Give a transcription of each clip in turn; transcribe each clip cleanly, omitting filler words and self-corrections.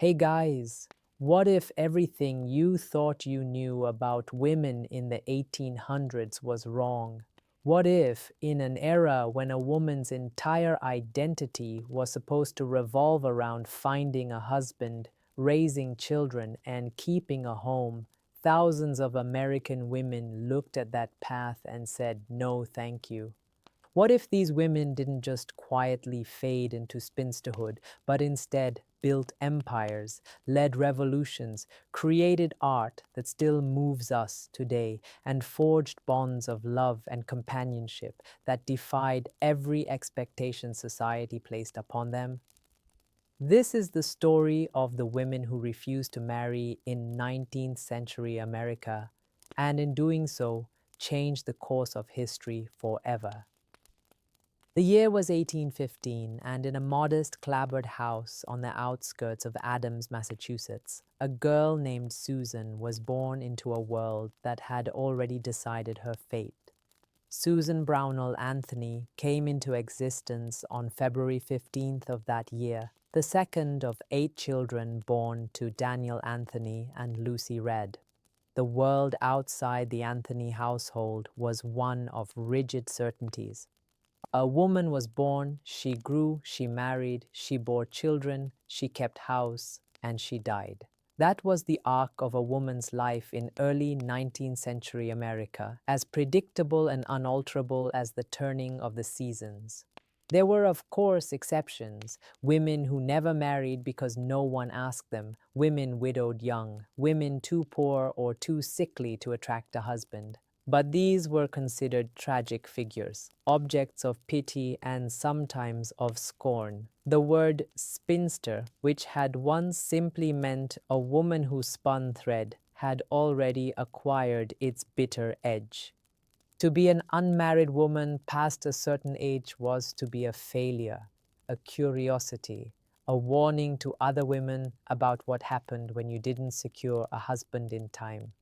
Hey guys, what if everything you thought you knew about women in the 1800s was wrong? What if, in an era when a woman's entire identity was supposed to revolve around finding a husband, raising children, and keeping a home, thousands of American women looked at that path and said, no, thank you? What if these women didn't just quietly fade into spinsterhood, but instead built empires, led revolutions, created art that still moves us today, and forged bonds of love and companionship that defied every expectation society placed upon them? This is the story of the women who refused to marry in 19th century America, and in doing so, changed the course of history forever. The year was 1815, and in a modest clapboard house on the outskirts of Adams, Massachusetts, a girl named Susan was born into a world that had already decided her fate. Susan Brownell Anthony came into existence on February 15th of that year, the second of 8 children born to Daniel Anthony and Lucy Red. The world outside the Anthony household was one of rigid certainties. A woman was born, she grew, she married, she bore children, she kept house, and she died. That was the arc of a woman's life in early 19th century America, as predictable and unalterable as the turning of the seasons. There were, of course, exceptions: women who never married because no one asked them, women widowed young, women too poor or too sickly to attract a husband. But these were considered tragic figures, objects of pity and sometimes of scorn. The word spinster, which had once simply meant a woman who spun thread, had already acquired its bitter edge. To be an unmarried woman past a certain age was to be a failure, a curiosity, a warning to other women about what happened when you didn't secure a husband in time.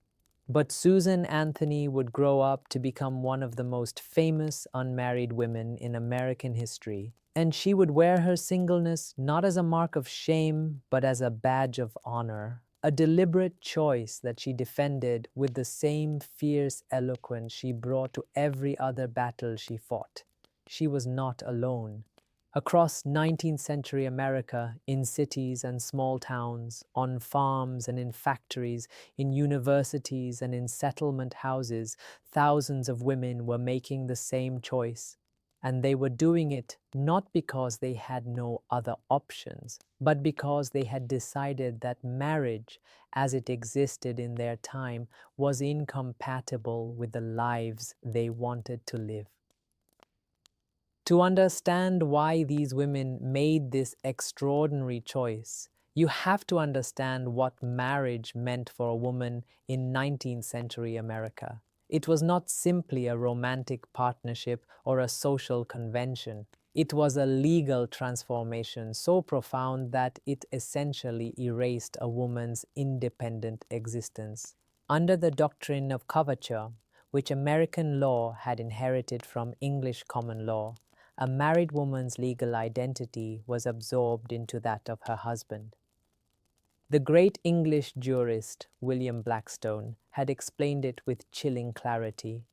But Susan Anthony would grow up to become one of the most famous unmarried women in American history, and she would wear her singleness not as a mark of shame, but as a badge of honor, a deliberate choice that she defended with the same fierce eloquence she brought to every other battle she fought. She was not alone. Across 19th century America, in cities and small towns, on farms and in factories, in universities and in settlement houses, thousands of women were making the same choice. And they were doing it not because they had no other options, but because they had decided that marriage, as it existed in their time, was incompatible with the lives they wanted to live. To understand why these women made this extraordinary choice, you have to understand what marriage meant for a woman in 19th century America. It was not simply a romantic partnership or a social convention. It was a legal transformation so profound that it essentially erased a woman's independent existence. Under the doctrine of coverture, which American law had inherited from English common law, a married woman's legal identity was absorbed into that of her husband. The great English jurist William Blackstone had explained it with chilling clarity.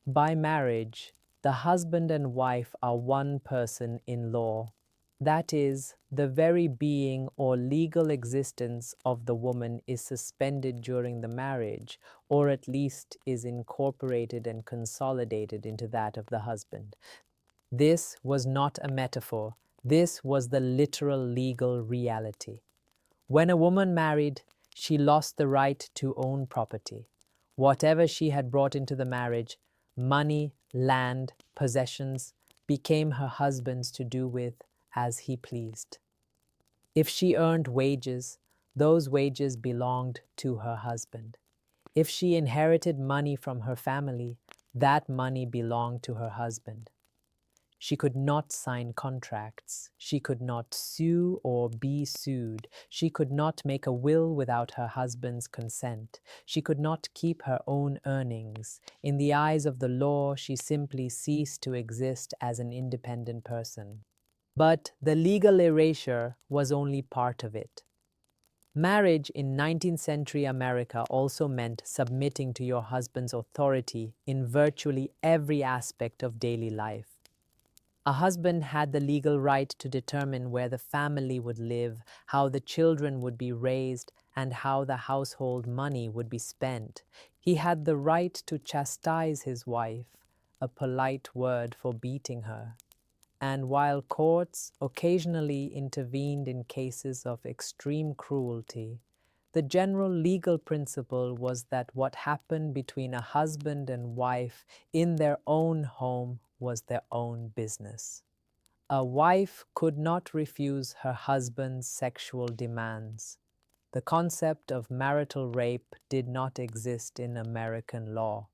By marriage, the husband and wife are one person in law. That is, the very being or legal existence of the woman is suspended during the marriage, or at least is incorporated and consolidated into that of the husband. This was not a metaphor. This was the literal legal reality. When a woman married, she lost the right to own property. Whatever she had brought into the marriage, money, land, possessions, became her husband's to do with as he pleased. If she earned wages, those wages belonged to her husband. If she inherited money from her family, that money belonged to her husband. She could not sign contracts. She could not sue or be sued. She could not make a will without her husband's consent. She could not keep her own earnings. In the eyes of the law, she simply ceased to exist as an independent person. But the legal erasure was only part of it. Marriage in 19th century America also meant submitting to your husband's authority in virtually every aspect of daily life. A husband had the legal right to determine where the family would live, how the children would be raised, and how the household money would be spent. He had the right to chastise his wife, a polite word for beating her. And while courts occasionally intervened in cases of extreme cruelty, the general legal principle was that what happened between a husband and wife in their own home was their own business. A wife could not refuse her husband's sexual demands. The concept of marital rape did not exist in American law.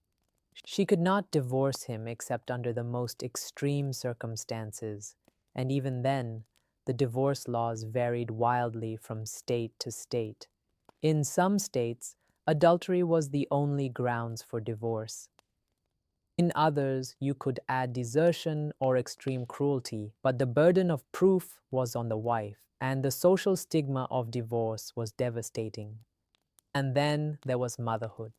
She could not divorce him except under the most extreme circumstances, and even then, the divorce laws varied wildly from state to state. In some states, adultery was the only grounds for divorce. In others, you could add desertion or extreme cruelty, but the burden of proof was on the wife, and the social stigma of divorce was devastating. And then there was motherhood.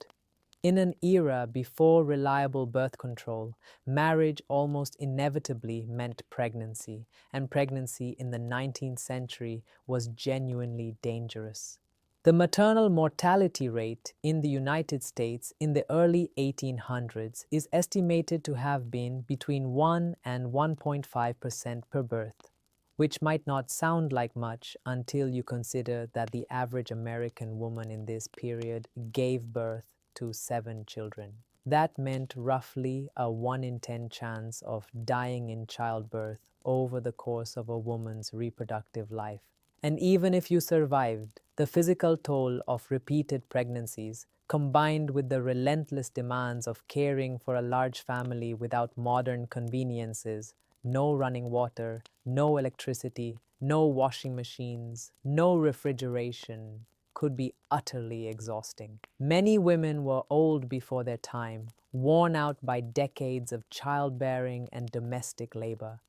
In an era before reliable birth control, marriage almost inevitably meant pregnancy, and pregnancy in the 19th century was genuinely dangerous. The maternal mortality rate in the United States in the early 1800s is estimated to have been between 1 and 1.5% per birth, which might not sound like much until you consider that the average American woman in this period gave birth to 7 children. That meant roughly a 1 in 10 chance of dying in childbirth over the course of a woman's reproductive life. And even if you survived, the physical toll of repeated pregnancies, combined with the relentless demands of caring for a large family without modern conveniences, no running water, no electricity, no washing machines, no refrigeration, could be utterly exhausting. Many women were old before their time, worn out by decades of childbearing and domestic labor.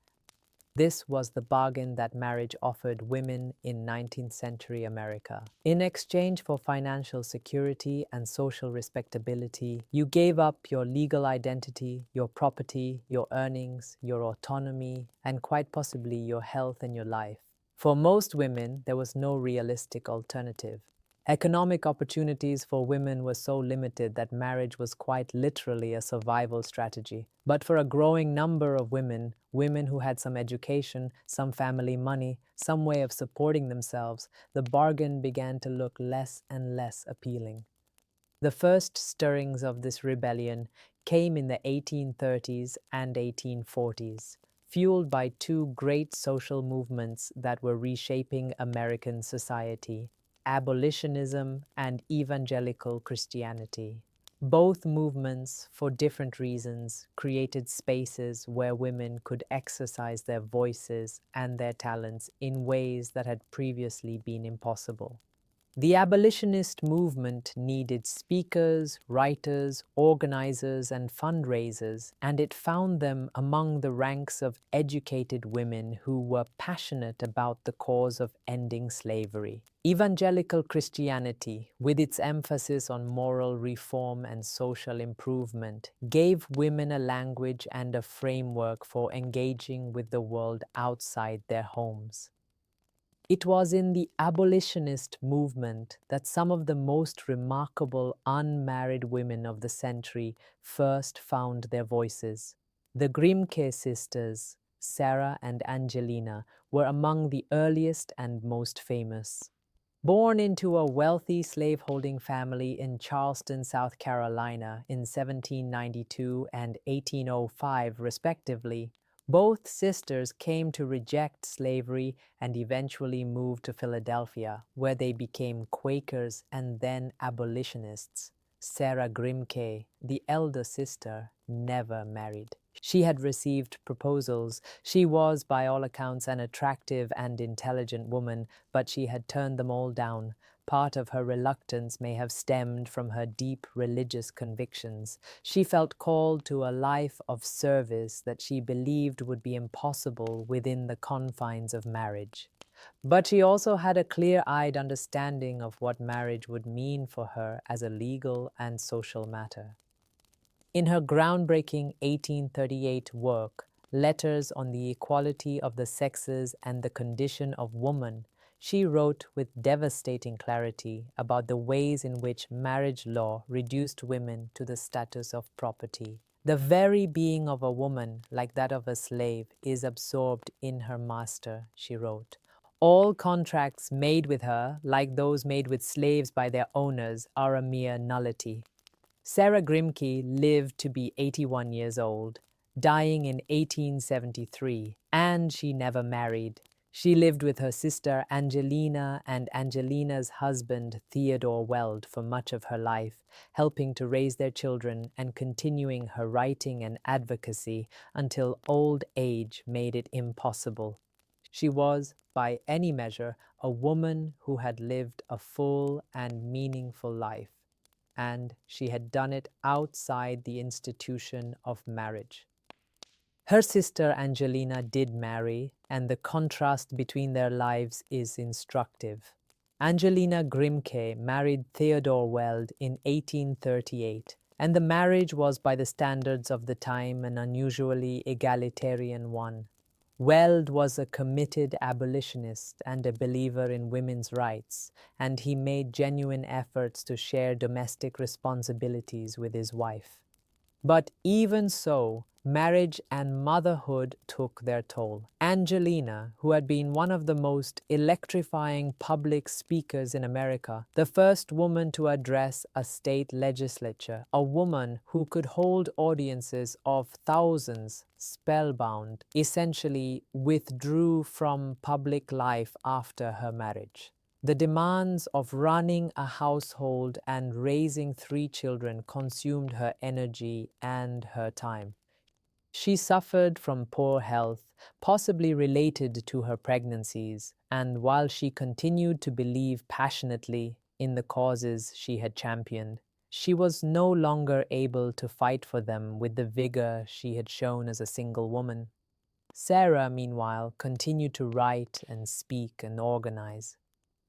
This was the bargain that marriage offered women in 19th century America. In exchange for financial security and social respectability, you gave up your legal identity, your property, your earnings, your autonomy, and quite possibly your health and your life. For most women, there was no realistic alternative. Economic opportunities for women were so limited that marriage was quite literally a survival strategy. But for a growing number of women, women who had some education, some family money, some way of supporting themselves, the bargain began to look less and less appealing. The first stirrings of this rebellion came in the 1830s and 1840s, fueled by two great social movements that were reshaping American society: abolitionism and evangelical Christianity. Both movements, for different reasons, created spaces where women could exercise their voices and their talents in ways that had previously been impossible. The abolitionist movement needed speakers, writers, organizers, and fundraisers, and it found them among the ranks of educated women who were passionate about the cause of ending slavery. Evangelical Christianity, with its emphasis on moral reform and social improvement, gave women a language and a framework for engaging with the world outside their homes. It was in the abolitionist movement that some of the most remarkable unmarried women of the century first found their voices. The Grimke sisters, Sarah and Angelina, were among the earliest and most famous. Born into a wealthy slaveholding family in Charleston, South Carolina in 1792 and 1805, respectively, both sisters came to reject slavery and eventually moved to Philadelphia, where they became Quakers and then abolitionists. Sarah Grimke, the elder sister, never married. She had received proposals. She was, by all accounts, an attractive and intelligent woman, but she had turned them all down. Part of her reluctance may have stemmed from her deep religious convictions. She felt called to a life of service that she believed would be impossible within the confines of marriage. But she also had a clear-eyed understanding of what marriage would mean for her as a legal and social matter. In her groundbreaking 1838 work, Letters on the Equality of the Sexes and the Condition of Woman, she wrote with devastating clarity about the ways in which marriage law reduced women to the status of property. The very being of a woman, like that of a slave, is absorbed in her master, she wrote. All contracts made with her, like those made with slaves by their owners, are a mere nullity. Sarah Grimke lived to be 81 years old, dying in 1873, and she never married. She lived with her sister Angelina and Angelina's husband Theodore Weld for much of her life, helping to raise their children and continuing her writing and advocacy until old age made it impossible. She was, by any measure, a woman who had lived a full and meaningful life, and she had done it outside the institution of marriage. Her sister Angelina did marry, and the contrast between their lives is instructive. Angelina Grimke married Theodore Weld in 1838, and the marriage was, by the standards of the time, an unusually egalitarian one. Weld was a committed abolitionist and a believer in women's rights, and he made genuine efforts to share domestic responsibilities with his wife. But even so, marriage and motherhood took their toll. Angelina, who had been one of the most electrifying public speakers in America, the first woman to address a state legislature, a woman who could hold audiences of thousands spellbound, essentially withdrew from public life after her marriage. The demands of running a household and raising 3 children consumed her energy and her time. She suffered from poor health, possibly related to her pregnancies, and while she continued to believe passionately in the causes she had championed, she was no longer able to fight for them with the vigor she had shown as a single woman. Sarah, meanwhile, continued to write and speak and organize.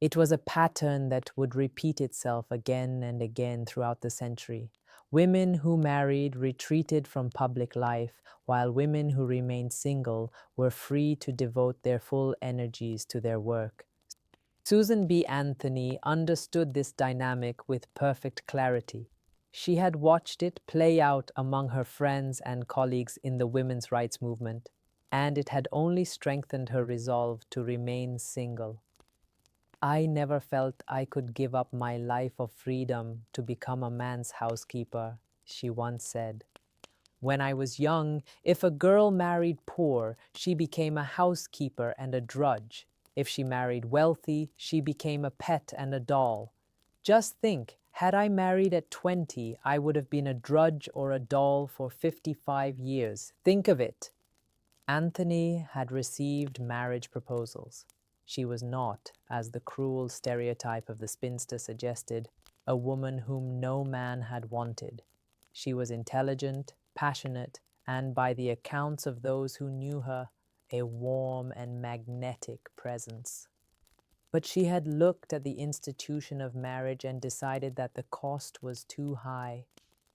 It was a pattern that would repeat itself again and again throughout the century. Women who married retreated from public life, while women who remained single were free to devote their full energies to their work. Susan B. Anthony understood this dynamic with perfect clarity. She had watched it play out among her friends and colleagues in the women's rights movement, and it had only strengthened her resolve to remain single. I never felt I could give up my life of freedom to become a man's housekeeper, she once said. When I was young, if a girl married poor, she became a housekeeper and a drudge. If she married wealthy, she became a pet and a doll. Just think, had I married at 20, I would have been a drudge or a doll for 55 years. Think of it. Anthony had received marriage proposals. She was not, as the cruel stereotype of the spinster suggested, a woman whom no man had wanted. She was intelligent, passionate, and by the accounts of those who knew her, a warm and magnetic presence. But she had looked at the institution of marriage and decided that the cost was too high.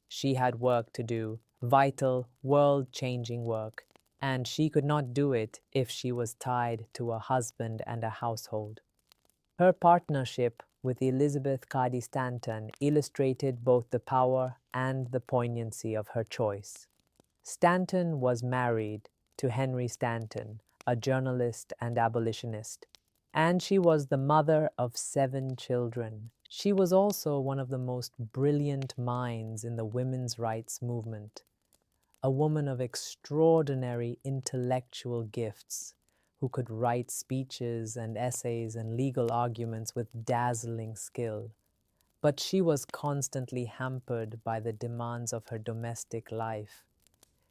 She had work to do, vital, world-changing work, and she could not do it if she was tied to a husband and a household. Her partnership with Elizabeth Cady Stanton illustrated both the power and the poignancy of her choice. Stanton was married to Henry Stanton, a journalist and abolitionist, and she was the mother of 7 children. She was also one of the most brilliant minds in the women's rights movement, a woman of extraordinary intellectual gifts who could write speeches and essays and legal arguments with dazzling skill. But she was constantly hampered by the demands of her domestic life.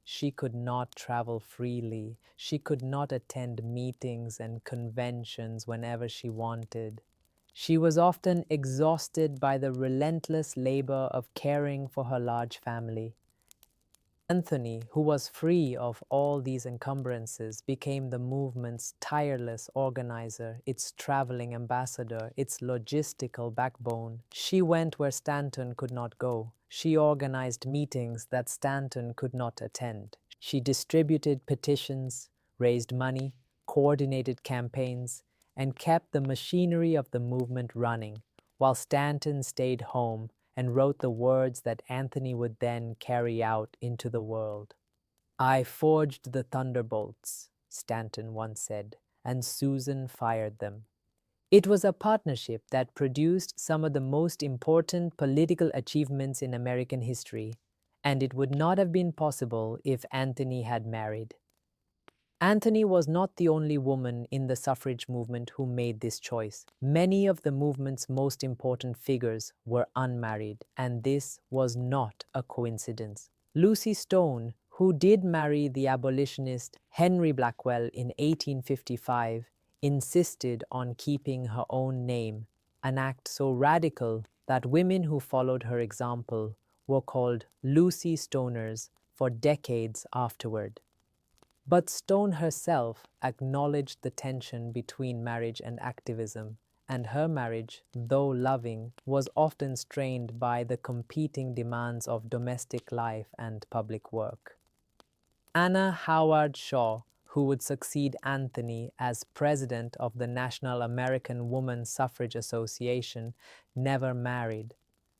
She could not travel freely. She could not attend meetings and conventions whenever she wanted. She was often exhausted by the relentless labor of caring for her large family. Anthony, who was free of all these encumbrances, became the movement's tireless organizer, its traveling ambassador, its logistical backbone. She went where Stanton could not go. She organized meetings that Stanton could not attend. She distributed petitions, raised money, coordinated campaigns, and kept the machinery of the movement running, while Stanton stayed home and wrote the words that Anthony would then carry out into the world. "I forged the thunderbolts," Stanton once said, "and Susan fired them." It was a partnership that produced some of the most important political achievements in American history, and it would not have been possible if Anthony had married. Anthony was not the only woman in the suffrage movement who made this choice. Many of the movement's most important figures were unmarried, and this was not a coincidence. Lucy Stone, who did marry the abolitionist Henry Blackwell in 1855, insisted on keeping her own name, an act so radical that women who followed her example were called Lucy Stoners for decades afterward. But Stone herself acknowledged the tension between marriage and activism, and her marriage, though loving, was often strained by the competing demands of domestic life and public work. Anna Howard Shaw, who would succeed Anthony as president of the National American Woman Suffrage Association, never married.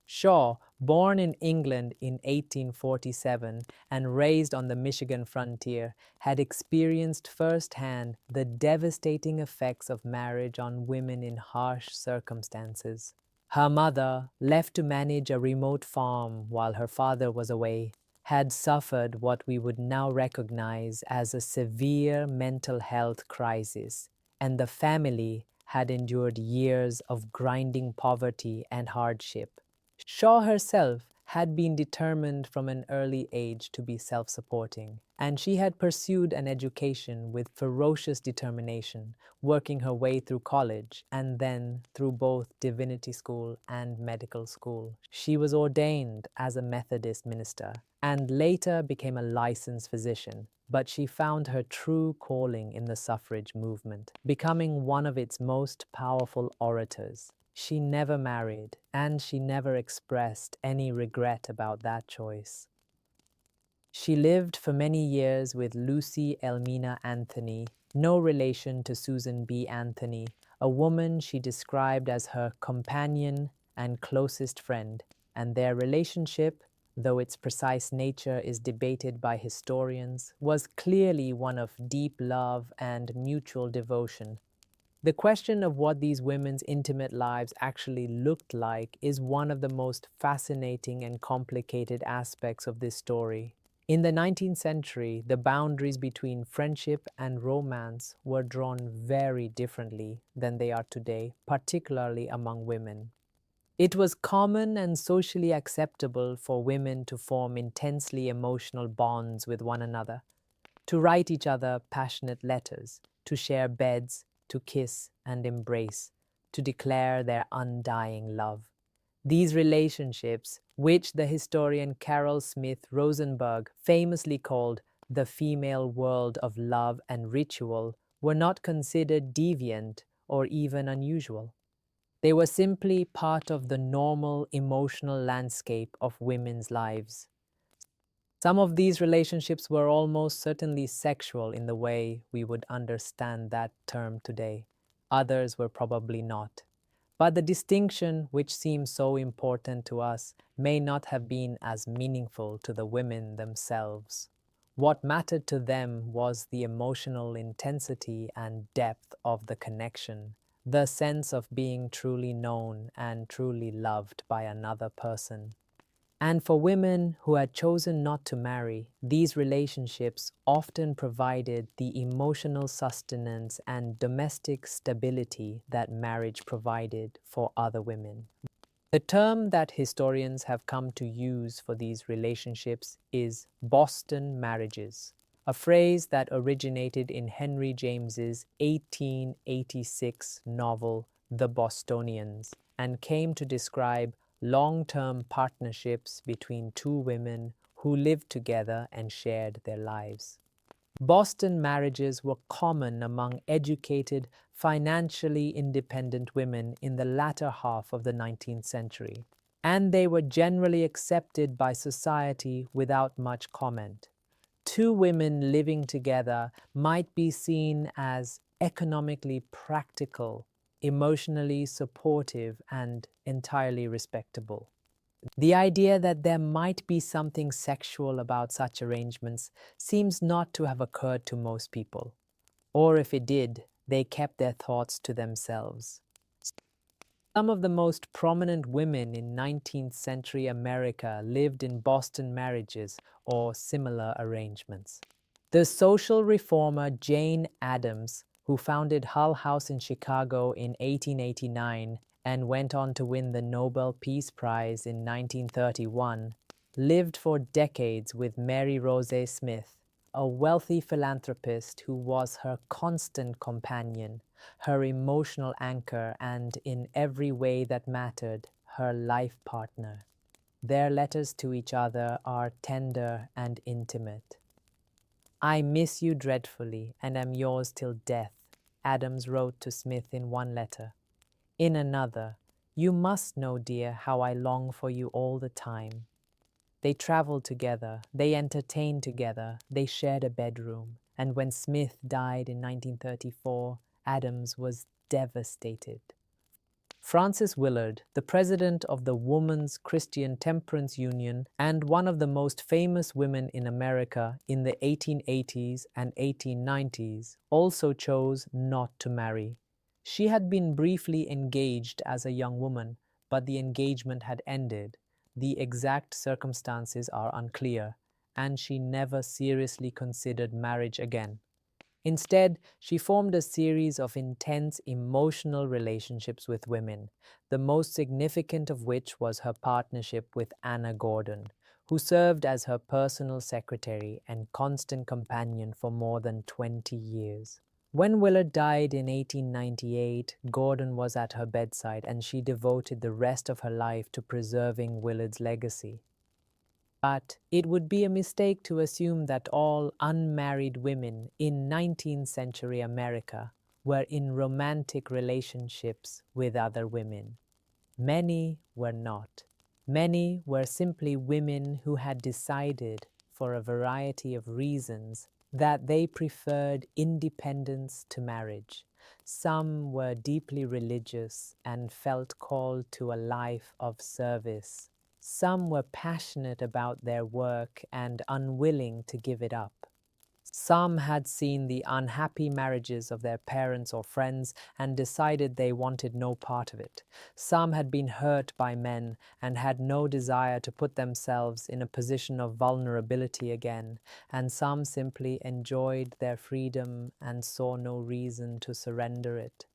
Shaw, born in England in 1847 and raised on the Michigan frontier, had experienced firsthand the devastating effects of marriage on women in harsh circumstances. Her mother, left to manage a remote farm while her father was away, had suffered what we would now recognize as a severe mental health crisis, and the family had endured years of grinding poverty and hardship. Shaw herself had been determined from an early age to be self-supporting, and she had pursued an education with ferocious determination, working her way through college and then through both divinity school and medical school. She was ordained as a Methodist minister and later became a licensed physician, but she found her true calling in the suffrage movement, becoming one of its most powerful orators. She never married, and she never expressed any regret about that choice. She lived for many years with Lucy Elmina Anthony, no relation to Susan B. Anthony, a woman she described as her companion and closest friend, and their relationship, though its precise nature is debated by historians, was clearly one of deep love and mutual devotion. The question of what these women's intimate lives actually looked like is one of the most fascinating and complicated aspects of this story. In the 19th century, the boundaries between friendship and romance were drawn very differently than they are today, particularly among women. It was common and socially acceptable for women to form intensely emotional bonds with one another, to write each other passionate letters, to share beds, to kiss and embrace, to declare their undying love. These relationships, which the historian Carol Smith Rosenberg famously called the female world of love and ritual, were not considered deviant or even unusual. They were simply part of the normal emotional landscape of women's lives. Some of these relationships were almost certainly sexual in the way we would understand that term today. Others were probably not. But the distinction, which seems so important to us, may not have been as meaningful to the women themselves. What mattered to them was the emotional intensity and depth of the connection, the sense of being truly known and truly loved by another person. And for women who had chosen not to marry, these relationships often provided the emotional sustenance and domestic stability that marriage provided for other women. The term that historians have come to use for these relationships is Boston marriages, a phrase that originated in Henry James's 1886 novel, The Bostonians, and came to describe long-term partnerships between two women who lived together and shared their lives. Boston marriages were common among educated, financially independent women in the latter half of the 19th century, and they were generally accepted by society without much comment. Two women living together might be seen as economically practical, emotionally supportive, and entirely respectable. The idea that there might be something sexual about such arrangements seems not to have occurred to most people, or if it did, they kept their thoughts to themselves. Some of the most prominent women in 19th century America lived in Boston marriages or similar arrangements. The social reformer Jane Addams, who founded Hull House in Chicago in 1889 and went on to win the Nobel Peace Prize in 1931, lived for decades with Mary Rose Smith, a wealthy philanthropist who was her constant companion, her emotional anchor, and in every way that mattered, her life partner. Their letters to each other are tender and intimate. "I miss you dreadfully and am yours till death," Adams wrote to Smith in one letter. In another, "You must know, dear, how I long for you all the time." They traveled together, they entertained together, they shared a bedroom, and when Smith died in 1934, Adams was devastated. Frances Willard, the president of the Woman's Christian Temperance Union and one of the most famous women in America in the 1880s and 1890s, also chose not to marry. She had been briefly engaged as a young woman, but the engagement had ended. The exact circumstances are unclear, and she never seriously considered marriage again. Instead, she formed a series of intense emotional relationships with women, the most significant of which was her partnership with Anna Gordon, who served as her personal secretary and constant companion for more than 20 years. When Willard died in 1898, Gordon was at her bedside and she devoted the rest of her life to preserving Willard's legacy. But it would be a mistake to assume that all unmarried women in 19th century America were in romantic relationships with other women. Many were not. Many were simply women who had decided, for a variety of reasons, that they preferred independence to marriage. Some were deeply religious and felt called to a life of service. Some were passionate about their work and unwilling to give it up. Some had seen the unhappy marriages of their parents or friends and decided they wanted no part of it. Some had been hurt by men and had no desire to put themselves in a position of vulnerability again, and some simply enjoyed their freedom and saw no reason to surrender it.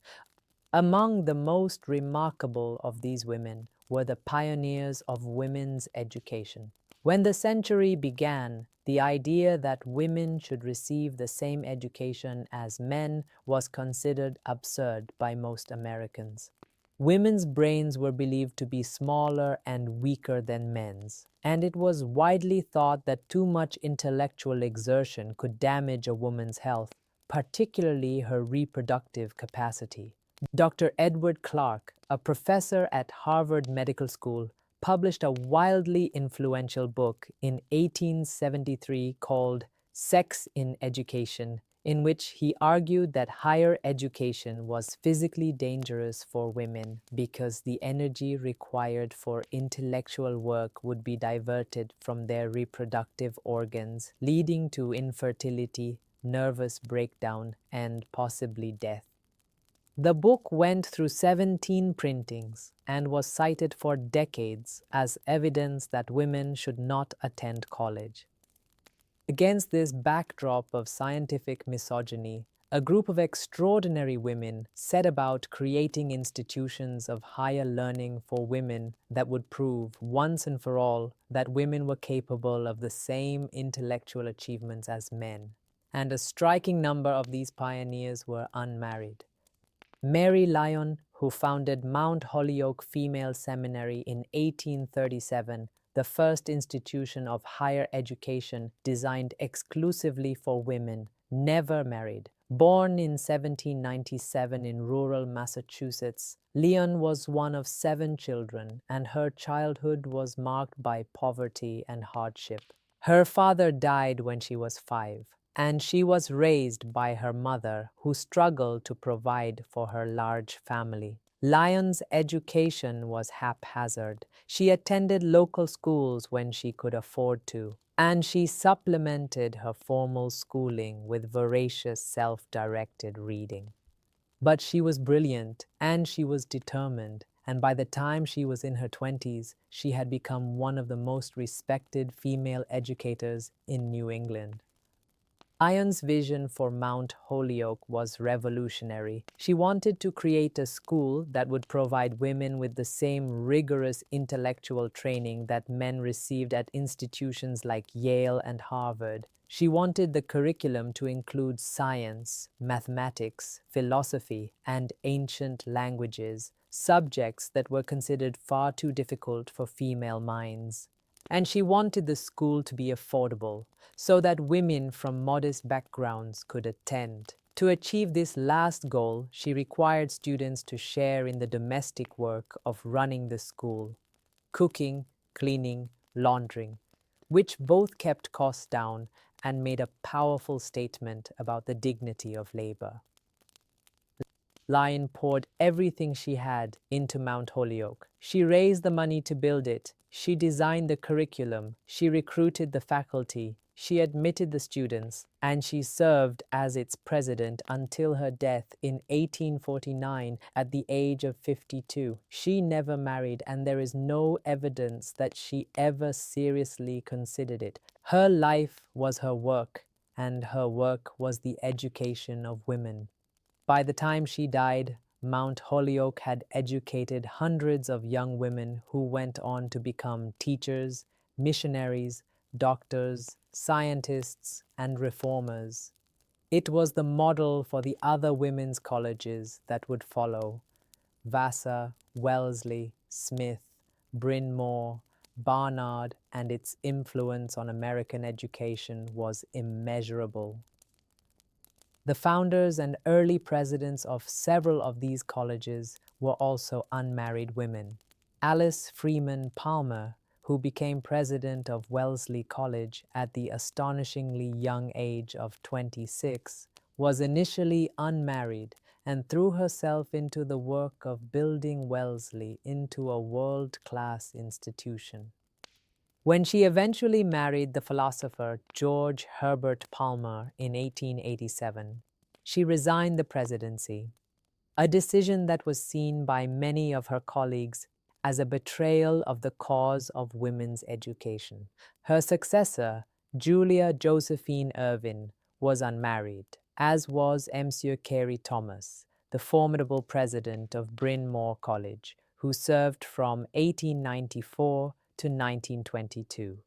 Among the most remarkable of these women were the pioneers of women's education. When the century began, the idea that women should receive the same education as men was considered absurd by most Americans. Women's brains were believed to be smaller and weaker than men's, and it was widely thought that too much intellectual exertion could damage a woman's health, particularly her reproductive capacity. Dr. Edward Clark, a professor at Harvard Medical School, published a wildly influential book in 1873 called Sex in Education, in which he argued that higher education was physically dangerous for women because the energy required for intellectual work would be diverted from their reproductive organs, leading to infertility, nervous breakdown, and possibly death. The book went through 17 printings and was cited for decades as evidence that women should not attend college. Against this backdrop of scientific misogyny, a group of extraordinary women set about creating institutions of higher learning for women that would prove once and for all that women were capable of the same intellectual achievements as men. And a striking number of these pioneers were unmarried. Mary Lyon, who founded Mount Holyoke Female Seminary in 1837, the first institution of higher education designed exclusively for women, never married. Born in 1797 in rural Massachusetts, Leon was one of 7 children, and her childhood was marked by poverty and hardship. Her father died when she was 5, and she was raised by her mother, who struggled to provide for her large family. Lyon's education was haphazard. She attended local schools when she could afford to, and she supplemented her formal schooling with voracious self-directed reading. But she was brilliant and she was determined, and by the time she was in her 20s, she had become one of the most respected female educators in New England. Lyon's vision for Mount Holyoke was revolutionary. She wanted to create a school that would provide women with the same rigorous intellectual training that men received at institutions like Yale and Harvard. She wanted the curriculum to include science, mathematics, philosophy, and ancient languages, subjects that were considered far too difficult for female minds. And she wanted the school to be affordable, so that women from modest backgrounds could attend. To achieve this last goal, she required students to share in the domestic work of running the school: cooking, cleaning, laundering, which both kept costs down and made a powerful statement about the dignity of labor. Lyon poured everything she had into Mount Holyoke. She raised the money to build it. She designed the curriculum. She recruited the faculty. She admitted the students, and she served as its president until her death in 1849 at the age of 52. She never married, and there is no evidence that she ever seriously considered it. Her life was her work, and her work was the education of women. By the time she died, Mount Holyoke had educated hundreds of young women who went on to become teachers, missionaries, doctors, scientists, and reformers. It was the model for the other women's colleges that would follow: Vassar, Wellesley, Smith, Bryn Mawr, Barnard, and its influence on American education was immeasurable. The founders and early presidents of several of these colleges were also unmarried women. Alice Freeman Palmer, who became president of Wellesley College at the astonishingly young age of 26, was initially unmarried and threw herself into the work of building Wellesley into a world-class institution. When she eventually married the philosopher George Herbert Palmer in 1887, she resigned the presidency, a decision that was seen by many of her colleagues as a betrayal of the cause of women's education. Her successor, Julia Josephine Irvin, was unmarried, as was Monsieur Carey Thomas, the formidable president of Bryn Mawr College, who served from 1894 to 1922.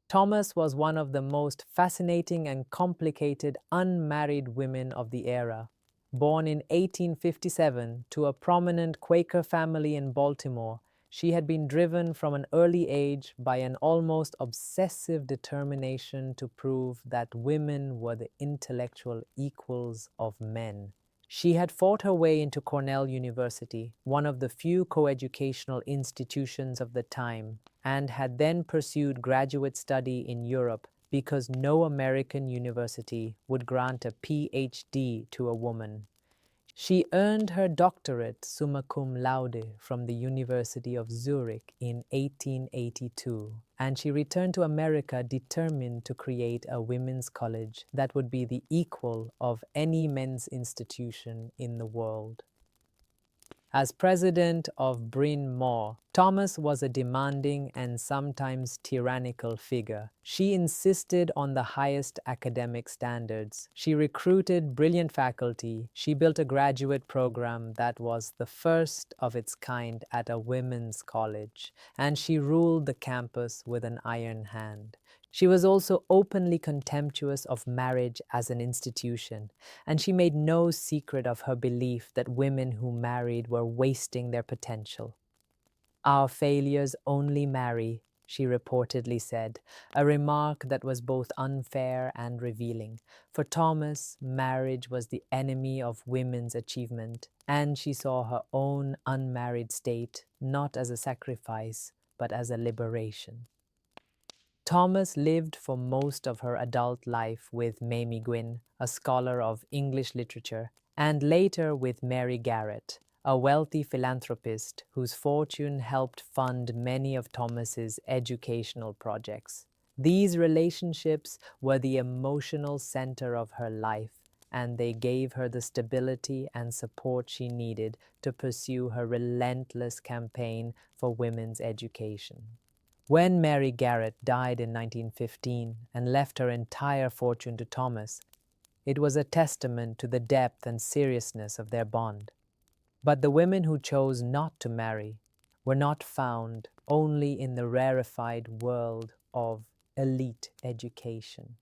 Thomas was one of the most fascinating and complicated unmarried women of the era. Born in 1857 to a prominent Quaker family in Baltimore, she had been driven from an early age by an almost obsessive determination to prove that women were the intellectual equals of men. She had fought her way into Cornell University, one of the few coeducational institutions of the time, and had then pursued graduate study in Europe because no American university would grant a PhD to a woman. She earned her doctorate summa cum laude from the University of Zurich in 1882, and she returned to America determined to create a women's college that would be the equal of any men's institution in the world. As president of Bryn Mawr, Thomas was a demanding and sometimes tyrannical figure. She insisted on the highest academic standards. She recruited brilliant faculty. She built a graduate program that was the first of its kind at a women's college, and she ruled the campus with an iron hand. She was also openly contemptuous of marriage as an institution, and she made no secret of her belief that women who married were wasting their potential. "Our failures only marry," she reportedly said, a remark that was both unfair and revealing. For Thomas, marriage was the enemy of women's achievement, and she saw her own unmarried state not as a sacrifice, but as a liberation. Thomas lived for most of her adult life with Mamie Gwynn, a scholar of English literature, and later with Mary Garrett, a wealthy philanthropist whose fortune helped fund many of Thomas's educational projects. These relationships were the emotional center of her life, and they gave her the stability and support she needed to pursue her relentless campaign for women's education. When Mary Garrett died in 1915 and left her entire fortune to Thomas, it was a testament to the depth and seriousness of their bond. But the women who chose not to marry were not found only in the rarefied world of elite education.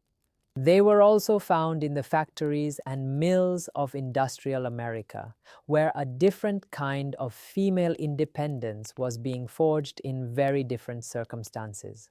They were also found in the factories and mills of industrial America, where a different kind of female independence was being forged in very different circumstances.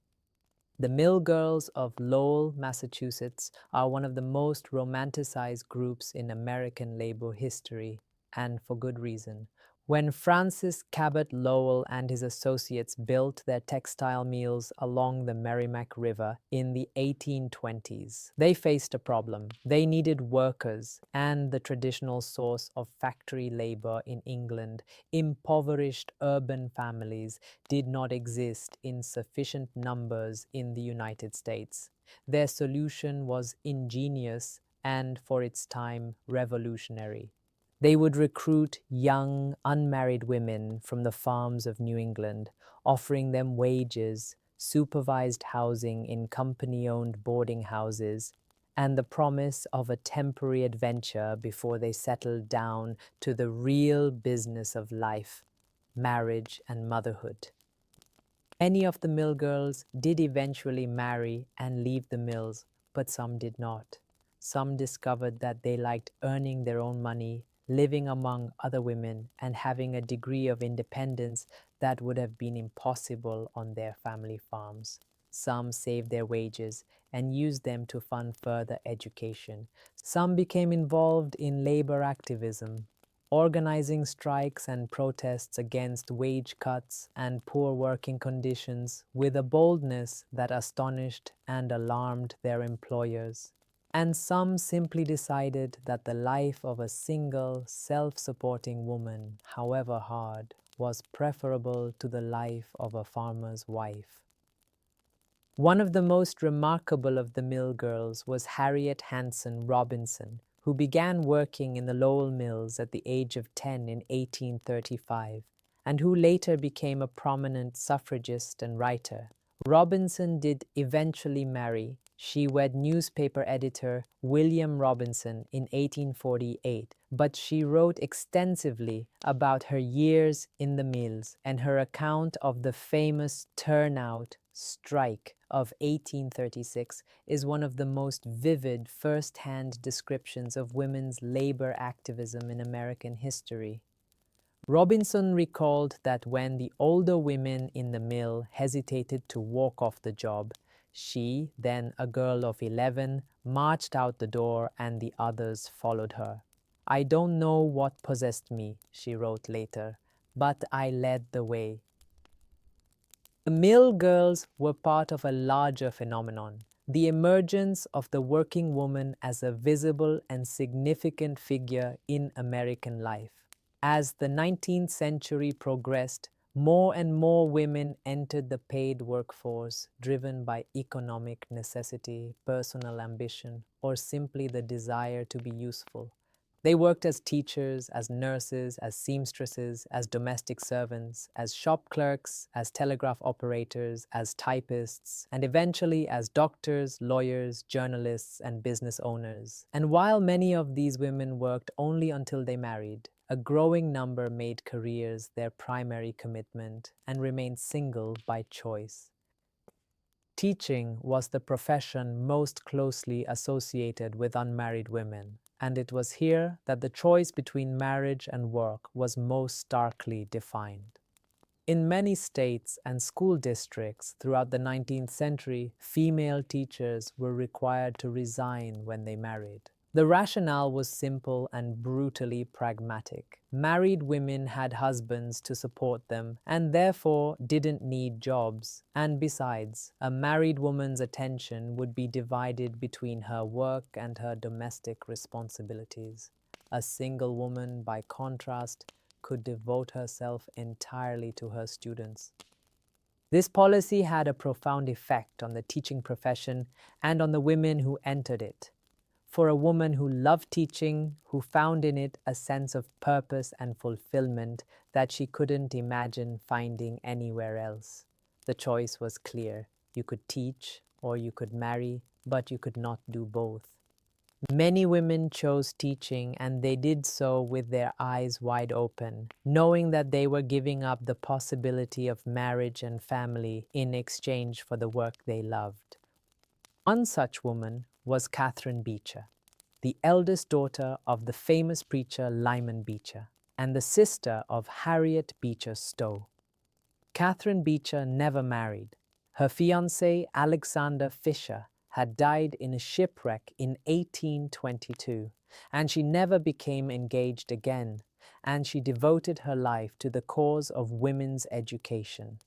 The mill girls of Lowell, Massachusetts, are one of the most romanticized groups in American labor history, and for good reason. When Francis Cabot Lowell and his associates built their textile mills along the Merrimack River in the 1820s, they faced a problem. They needed workers, and the traditional source of factory labor in England, impoverished urban families, did not exist in sufficient numbers in the United States. Their solution was ingenious and, for its time, revolutionary. They would recruit young, unmarried women from the farms of New England, offering them wages, supervised housing in company-owned boarding houses, and the promise of a temporary adventure before they settled down to the real business of life, marriage and motherhood. Many of the mill girls did eventually marry and leave the mills, but some did not. Some discovered that they liked earning their own money, living among other women, and having a degree of independence that would have been impossible on their family farms. Some saved their wages and used them to fund further education. Some became involved in labor activism, organizing strikes and protests against wage cuts and poor working conditions with a boldness that astonished and alarmed their employers. And some simply decided that the life of a single, self-supporting woman, however hard, was preferable to the life of a farmer's wife. One of the most remarkable of the mill girls was Harriet Hanson Robinson, who began working in the Lowell mills at the age of 10 in 1835, and who later became a prominent suffragist and writer. Robinson did eventually marry. She wed newspaper editor William Robinson in 1848, but she wrote extensively about her years in the mills, and her account of the famous turnout strike of 1836 is one of the most vivid first-hand descriptions of women's labor activism in American history. Robinson recalled that when the older women in the mill hesitated to walk off the job, she, then a girl of 11, marched out the door and the others followed her. "I don't know what possessed me," she wrote later, "but I led the way." The mill girls were part of a larger phenomenon, the emergence of the working woman as a visible and significant figure in American life. As the 19th century progressed, more and more women entered the paid workforce, driven by economic necessity, personal ambition, or simply the desire to be useful. They worked as teachers, as nurses, as seamstresses, as domestic servants, as shop clerks, as telegraph operators, as typists, and eventually as doctors, lawyers, journalists, and business owners. And while many of these women worked only until they married, a growing number made careers their primary commitment and remained single by choice. Teaching was the profession most closely associated with unmarried women, and it was here that the choice between marriage and work was most starkly defined. In many states and school districts throughout the 19th century, female teachers were required to resign when they married. The rationale was simple and brutally pragmatic. Married women had husbands to support them and therefore didn't need jobs. And besides, a married woman's attention would be divided between her work and her domestic responsibilities. A single woman, by contrast, could devote herself entirely to her students. This policy had a profound effect on the teaching profession and on the women who entered it. For a woman who loved teaching, who found in it a sense of purpose and fulfillment that she couldn't imagine finding anywhere else. The choice was clear. You could teach or you could marry, but you could not do both. Many women chose teaching, and they did so with their eyes wide open, knowing that they were giving up the possibility of marriage and family in exchange for the work they loved. One such woman was Catherine Beecher, the eldest daughter of the famous preacher Lyman Beecher and the sister of Harriet Beecher Stowe. Catherine Beecher never married. Her fiancé, Alexander Fisher, had died in a shipwreck in 1822, and she never became engaged again, and she devoted her life to the cause of women's education.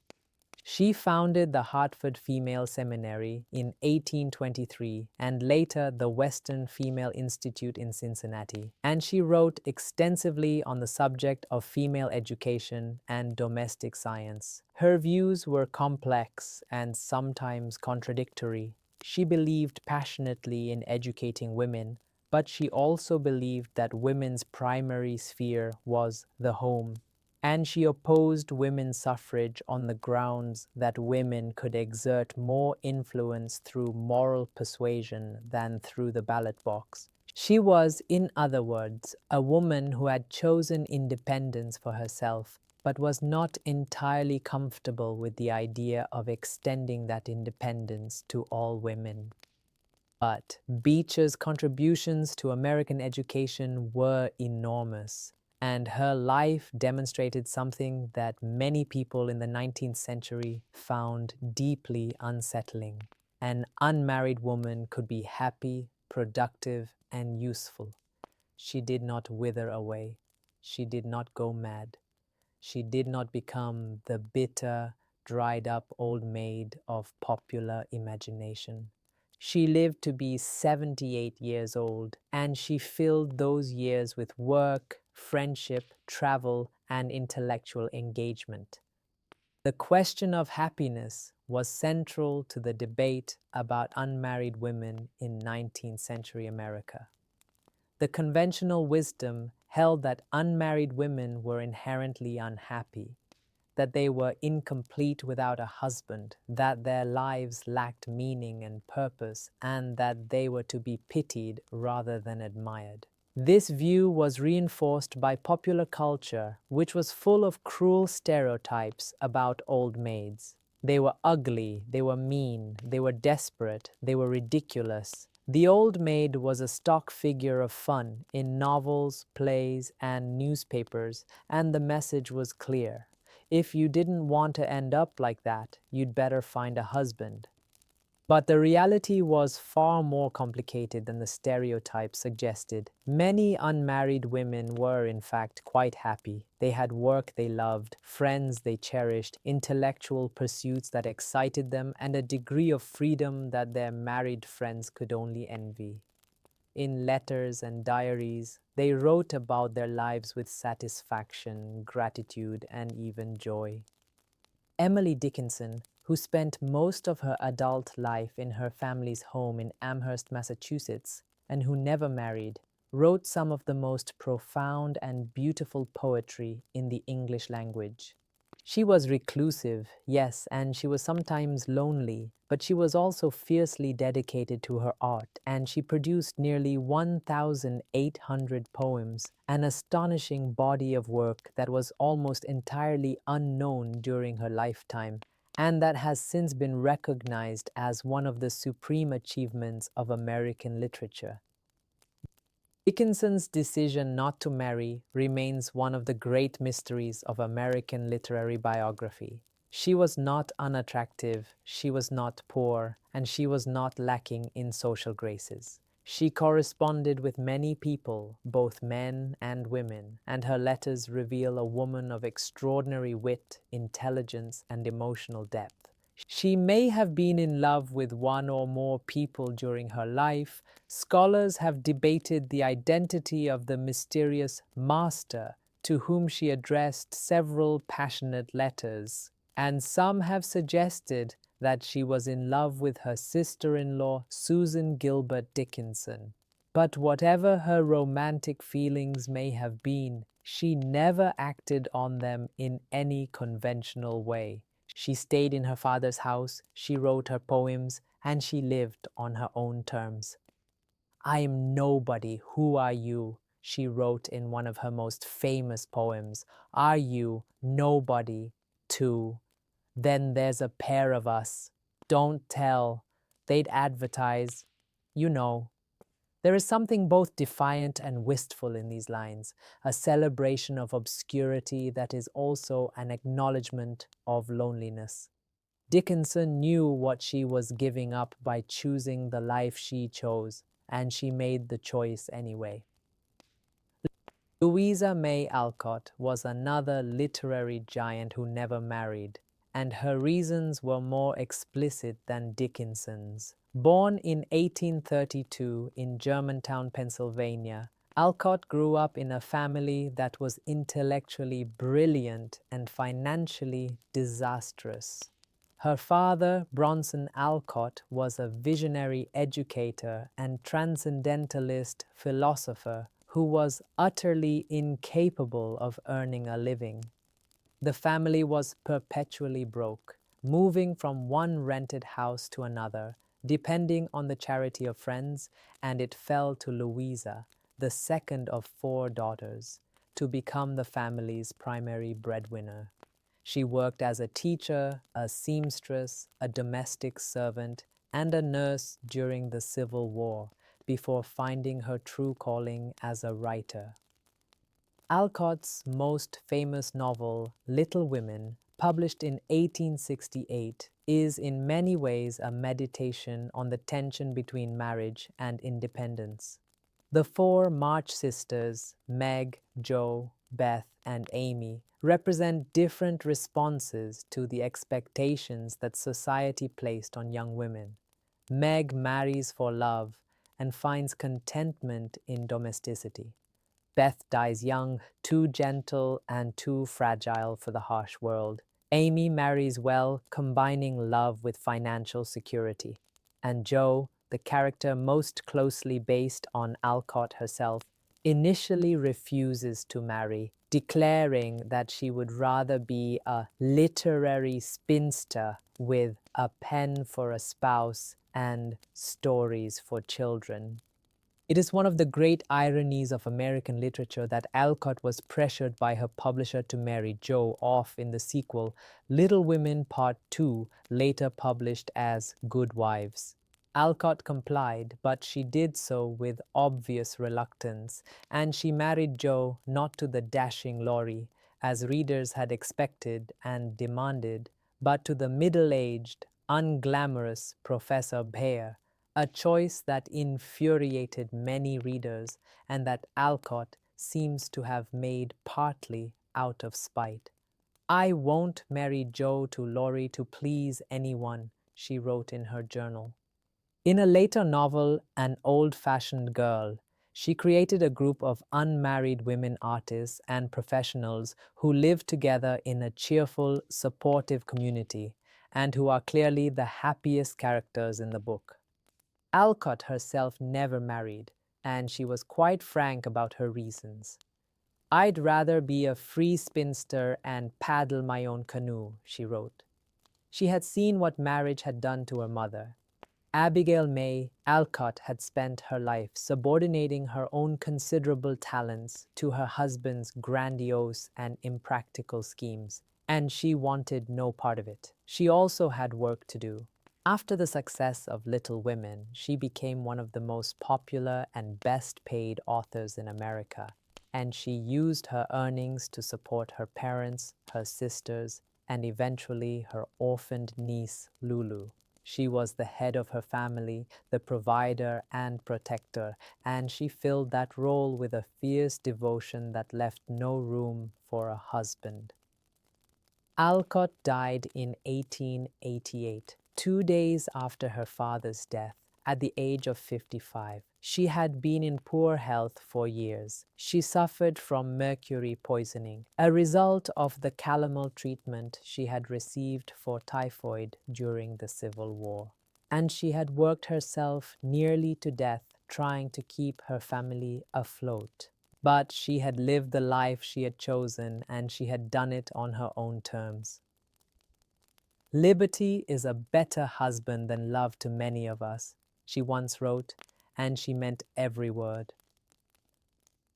She founded the Hartford Female Seminary in 1823 and later the Western Female Institute in Cincinnati, and she wrote extensively on the subject of female education and domestic science. Her views were complex and sometimes contradictory. She believed passionately in educating women, but she also believed that women's primary sphere was the home. And she opposed women's suffrage on the grounds that women could exert more influence through moral persuasion than through the ballot box. She was, in other words, a woman who had chosen independence for herself, but was not entirely comfortable with the idea of extending that independence to all women. But Beecher's contributions to American education were enormous, and her life demonstrated something that many people in the 19th century found deeply unsettling. An unmarried woman could be happy, productive, and useful. She did not wither away. She did not go mad. She did not become the bitter, dried-up old maid of popular imagination. She lived to be 78 years old, and she filled those years with work, friendship, travel, and intellectual engagement. The question of happiness was central to the debate about unmarried women in 19th century America. The conventional wisdom held that unmarried women were inherently unhappy, that they were incomplete without a husband, that their lives lacked meaning and purpose, and that they were to be pitied rather than admired. This view was reinforced by popular culture, which was full of cruel stereotypes about old maids. They were ugly, they were mean, they were desperate, they were ridiculous. The old maid was a stock figure of fun in novels, plays, and newspapers, and the message was clear. If you didn't want to end up like that, you'd better find a husband. But the reality was far more complicated than the stereotype suggested. Many unmarried women were, in fact, quite happy. They had work they loved, friends they cherished, intellectual pursuits that excited them, and a degree of freedom that their married friends could only envy. In letters and diaries, they wrote about their lives with satisfaction, gratitude, and even joy. Emily Dickinson, who spent most of her adult life in her family's home in Amherst, Massachusetts, and who never married, wrote some of the most profound and beautiful poetry in the English language. She was reclusive, yes, and she was sometimes lonely, but she was also fiercely dedicated to her art, and she produced nearly 1,800 poems, an astonishing body of work that was almost entirely unknown during her lifetime, and that has since been recognized as one of the supreme achievements of American literature. Dickinson's decision not to marry remains one of the great mysteries of American literary biography. She was not unattractive, she was not poor, and she was not lacking in social graces. She corresponded with many people, both men and women, and her letters reveal a woman of extraordinary wit, intelligence, and emotional depth. She may have been in love with one or more people during her life. Scholars have debated the identity of the mysterious master to whom she addressed several passionate letters, and some have suggested that she was in love with her sister-in-law, Susan Gilbert Dickinson. But whatever her romantic feelings may have been, she never acted on them in any conventional way. She stayed in her father's house, she wrote her poems, and she lived on her own terms. "I am nobody, who are you?" she wrote in one of her most famous poems. "Are you nobody, too? Then there's a pair of us. Don't tell. They'd advertise. You know." There is something both defiant and wistful in these lines, a celebration of obscurity that is also an acknowledgement of loneliness. Dickinson knew what she was giving up by choosing the life she chose, and she made the choice anyway. Louisa May Alcott was another literary giant who never married, and her reasons were more explicit than Dickinson's. Born in 1832 in Germantown, Pennsylvania, Alcott grew up in a family that was intellectually brilliant and financially disastrous. Her father, Bronson Alcott, was a visionary educator and transcendentalist philosopher who was utterly incapable of earning a living. The family was perpetually broke, moving from one rented house to another, depending on the charity of friends, and it fell to Louisa, the second of four daughters, to become the family's primary breadwinner. She worked as a teacher, a seamstress, a domestic servant, and a nurse during the Civil War before finding her true calling as a writer. Alcott's most famous novel, Little Women, published in 1868, is in many ways a meditation on the tension between marriage and independence. The four March sisters, Meg, Jo, Beth, and Amy, represent different responses to the expectations that society placed on young women. Meg marries for love and finds contentment in domesticity. Beth dies young, too gentle and too fragile for the harsh world. Amy marries well, combining love with financial security. And Jo, the character most closely based on Alcott herself, initially refuses to marry, declaring that she would rather be a literary spinster with a pen for a spouse and stories for children. It is one of the great ironies of American literature that Alcott was pressured by her publisher to marry Jo off in the sequel, Little Women Part 2, later published as Good Wives. Alcott complied, but she did so with obvious reluctance, and she married Jo not to the dashing Laurie, as readers had expected and demanded, but to the middle-aged, unglamorous Professor Bhaer, a choice that infuriated many readers and that Alcott seems to have made partly out of spite. "I won't marry Jo to Laurie to please anyone," she wrote in her journal. In a later novel, An Old-Fashioned Girl, she created a group of unmarried women artists and professionals who live together in a cheerful, supportive community, and who are clearly the happiest characters in the book. Alcott herself never married, and she was quite frank about her reasons. "I'd rather be a free spinster and paddle my own canoe," she wrote. She had seen what marriage had done to her mother. Abigail May Alcott had spent her life subordinating her own considerable talents to her husband's grandiose and impractical schemes, and she wanted no part of it. She also had work to do. After the success of Little Women, she became one of the most popular and best-paid authors in America, and she used her earnings to support her parents, her sisters, and eventually her orphaned niece, Lulu. She was the head of her family, the provider and protector, and she filled that role with a fierce devotion that left no room for a husband. Alcott died in 1888, 2 days after her father's death, at the age of 55. She had been in poor health for years. She suffered from mercury poisoning, a result of the calomel treatment she had received for typhoid during the Civil War. And she had worked herself nearly to death trying to keep her family afloat. But she had lived the life she had chosen, and she had done it on her own terms. "Liberty is a better husband than love to many of us," she once wrote, and she meant every word.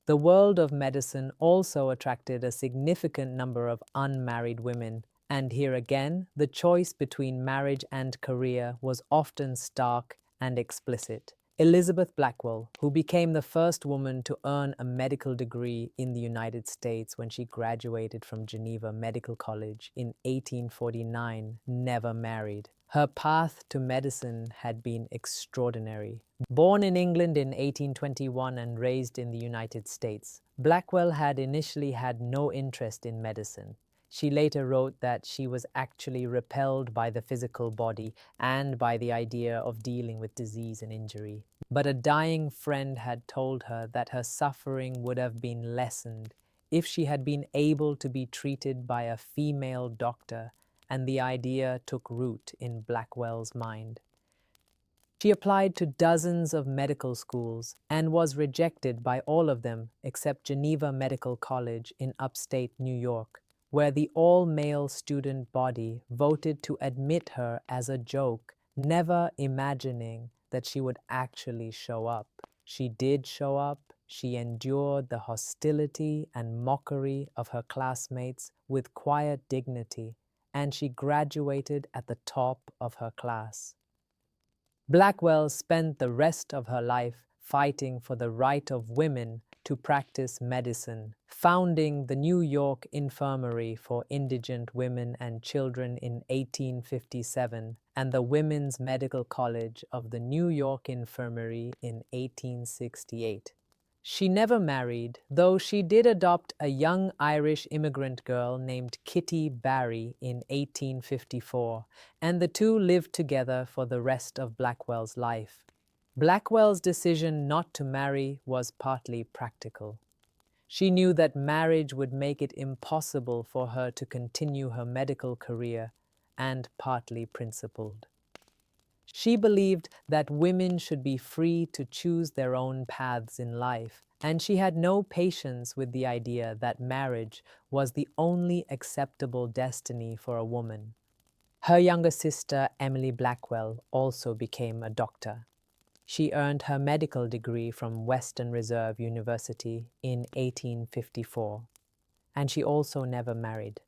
The world of medicine also attracted a significant number of unmarried women, and here again, the choice between marriage and career was often stark and explicit. Elizabeth Blackwell, who became the first woman to earn a medical degree in the United States when she graduated from Geneva Medical College in 1849, never married. Her path to medicine had been extraordinary. Born in England in 1821 and raised in the United States, Blackwell had initially had no interest in medicine. She later wrote that she was actually repelled by the physical body and by the idea of dealing with disease and injury. But a dying friend had told her that her suffering would have been lessened if she had been able to be treated by a female doctor, and the idea took root in Blackwell's mind. She applied to dozens of medical schools and was rejected by all of them except Geneva Medical College in upstate New York, where the all-male student body voted to admit her as a joke, never imagining that she would actually show up. She did show up. She endured the hostility and mockery of her classmates with quiet dignity, and she graduated at the top of her class. Blackwell spent the rest of her life fighting for the right of women to practice medicine, founding the New York Infirmary for Indigent Women and Children in 1857 and the Women's Medical College of the New York Infirmary in 1868. She never married, though she did adopt a young Irish immigrant girl named Kitty Barry in 1854, and the two lived together for the rest of Blackwell's life. Blackwell's decision not to marry was partly practical. She knew that marriage would make it impossible for her to continue her medical career, and partly principled. She believed that women should be free to choose their own paths in life, and she had no patience with the idea that marriage was the only acceptable destiny for a woman. Her younger sister, Emily Blackwell, also became a doctor. She earned her medical degree from Western Reserve University in 1854, and she also never married.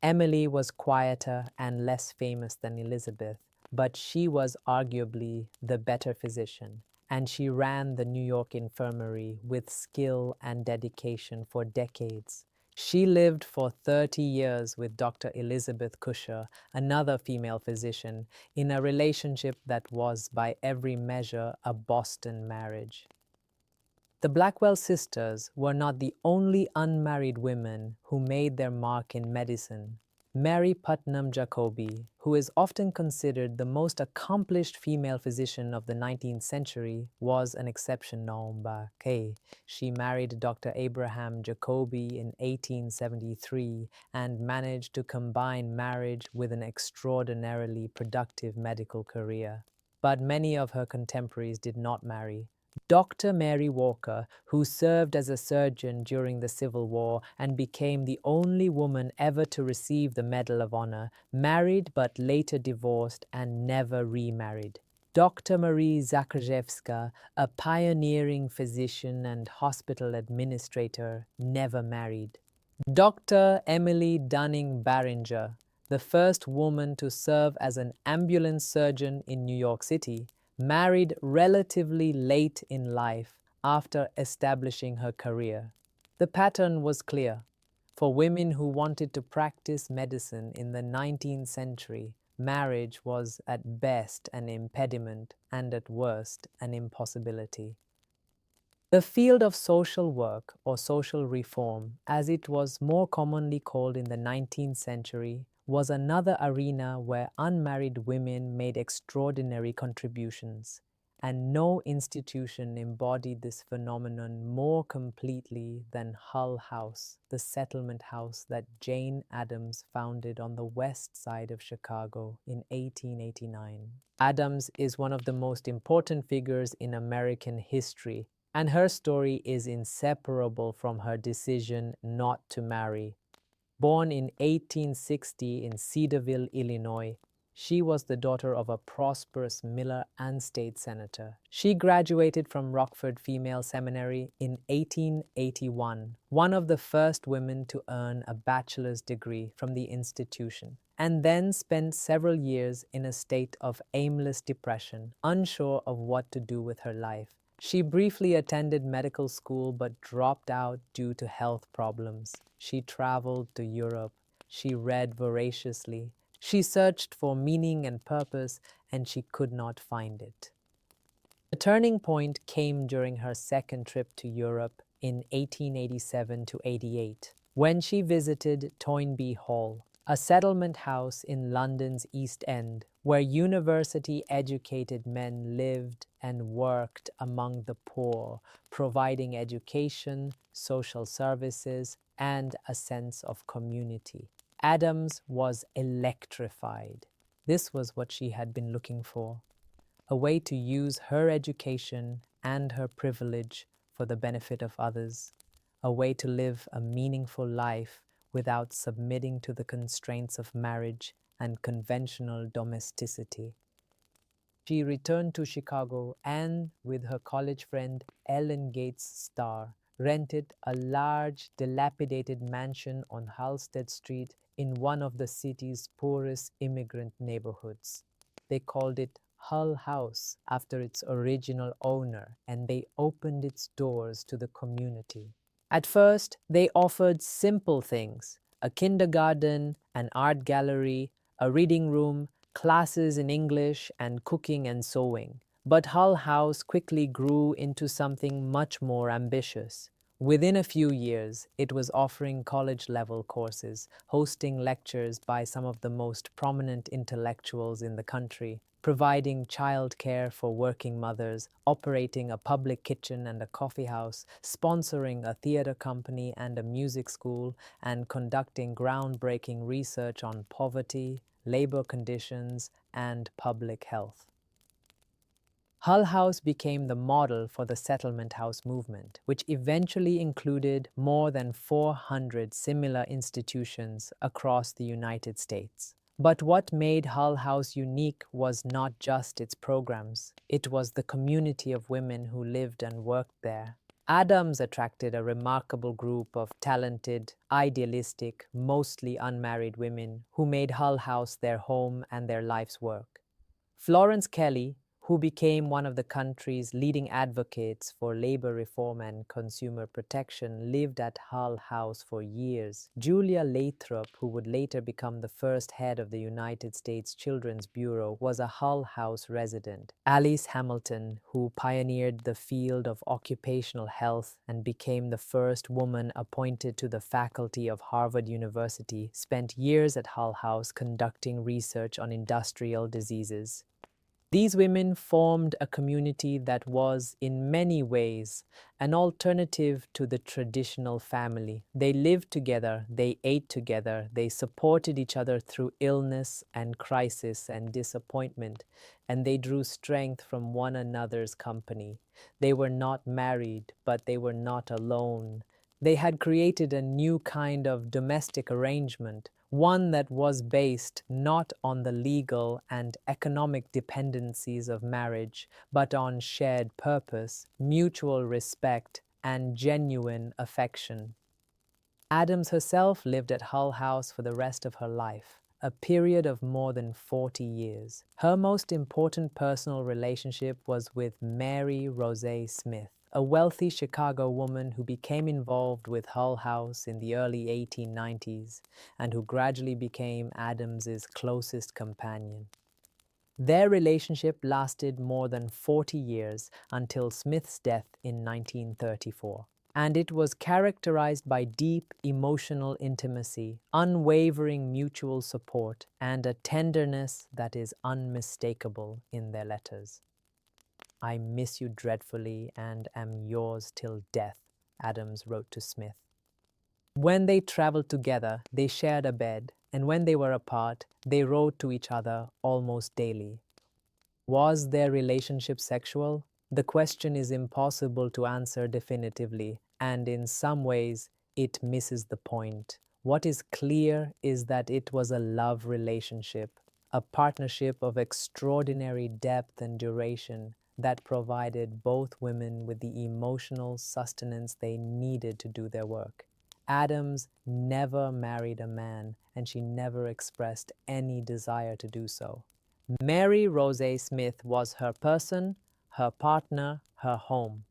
Emily was quieter and less famous than Elizabeth, but she was arguably the better physician, and she ran the New York Infirmary with skill and dedication for decades. She lived for 30 years with Dr. Elizabeth Cusher, another female physician, in a relationship that was, by every measure, a Boston marriage. The Blackwell sisters were not the only unmarried women who made their mark in medicine. Mary Putnam Jacobi, who is often considered the most accomplished female physician of the 19th century, was an exception. She married Dr. Abraham Jacobi in 1873 and managed to combine marriage with an extraordinarily productive medical career. But many of her contemporaries did not marry. Dr. Mary Walker, who served as a surgeon during the Civil War and became the only woman ever to receive the Medal of Honor, married but later divorced and never remarried. Dr. Marie Zakrzewska, a pioneering physician and hospital administrator, never married. Dr. Emily Dunning Barringer, the first woman to serve as an ambulance surgeon in New York City, married relatively late in life after establishing her career. The pattern was clear. For women who wanted to practice medicine in the 19th century, marriage was at best an impediment and at worst an impossibility. The field of social work, or social reform, as it was more commonly called in the 19th century, was another arena where unmarried women made extraordinary contributions, and no institution embodied this phenomenon more completely than Hull House, the settlement house that Jane Addams founded on the west side of Chicago in 1889. Addams is one of the most important figures in American history, and her story is inseparable from her decision not to marry. Born in 1860 in Cedarville, Illinois, she was the daughter of a prosperous miller and state senator. She graduated from Rockford Female Seminary in 1881, one of the first women to earn a bachelor's degree from the institution, and then spent several years in a state of aimless depression, unsure of what to do with her life. She briefly attended medical school but dropped out due to health problems. She traveled to Europe. She read voraciously. She searched for meaning and purpose, and she could not find it. The turning point came during her second trip to Europe in 1887 to 88, when she visited Toynbee Hall, a settlement house in London's East End, where university-educated men lived and worked among the poor, providing education, social services, and a sense of community. Addams was electrified. This was what she had been looking for, a way to use her education and her privilege for the benefit of others, a way to live a meaningful life without submitting to the constraints of marriage and conventional domesticity. She returned to Chicago and, with her college friend Ellen Gates Starr, rented a large, dilapidated mansion on Halsted Street in one of the city's poorest immigrant neighborhoods. They called it Hull House after its original owner, and they opened its doors to the community. At first, they offered simple things: a kindergarten, an art gallery, a reading room, classes in English, and cooking and sewing. But Hull House quickly grew into something much more ambitious. Within a few years, it was offering college-level courses, hosting lectures by some of the most prominent intellectuals in the country, providing childcare for working mothers, operating a public kitchen and a coffee house, sponsoring a theater company and a music school, and conducting groundbreaking research on poverty, labor conditions, and public health. Hull House became the model for the settlement house movement, which eventually included more than 400 similar institutions across the United States. But what made Hull House unique was not just its programs. It was the community of women who lived and worked there. Addams attracted a remarkable group of talented, idealistic, mostly unmarried women who made Hull House their home and their life's work. Florence Kelley, who became one of the country's leading advocates for labor reform and consumer protection, lived at Hull House for years. Julia Lathrop, who would later become the first head of the United States Children's Bureau, was a Hull House resident. Alice Hamilton, who pioneered the field of occupational health and became the first woman appointed to the faculty of Harvard University, spent years at Hull House conducting research on industrial diseases. These women formed a community that was, in many ways, an alternative to the traditional family. They lived together, they ate together, they supported each other through illness and crisis and disappointment, and they drew strength from one another's company. They were not married, but they were not alone. They had created a new kind of domestic arrangement, one that was based not on the legal and economic dependencies of marriage, but on shared purpose, mutual respect, and genuine affection. Addams herself lived at Hull House for the rest of her life, a period of more than 40 years. Her most important personal relationship was with Mary Rose Smith, a wealthy Chicago woman who became involved with Hull House in the early 1890s and who gradually became Adams's closest companion. Their relationship lasted more than 40 years until Smith's death in 1934, and it was characterized by deep emotional intimacy, unwavering mutual support, and a tenderness that is unmistakable in their letters. "I miss you dreadfully and am yours till death," Adams wrote to Smith. When they traveled together, they shared a bed, and when they were apart, they wrote to each other almost daily. Was their relationship sexual? The question is impossible to answer definitively, and in some ways, it misses the point. What is clear is that it was a love relationship, a partnership of extraordinary depth and duration that provided both women with the emotional sustenance they needed to do their work. Adams never married a man, and she never expressed any desire to do so. Mary Rose Smith was her person, her partner, her home.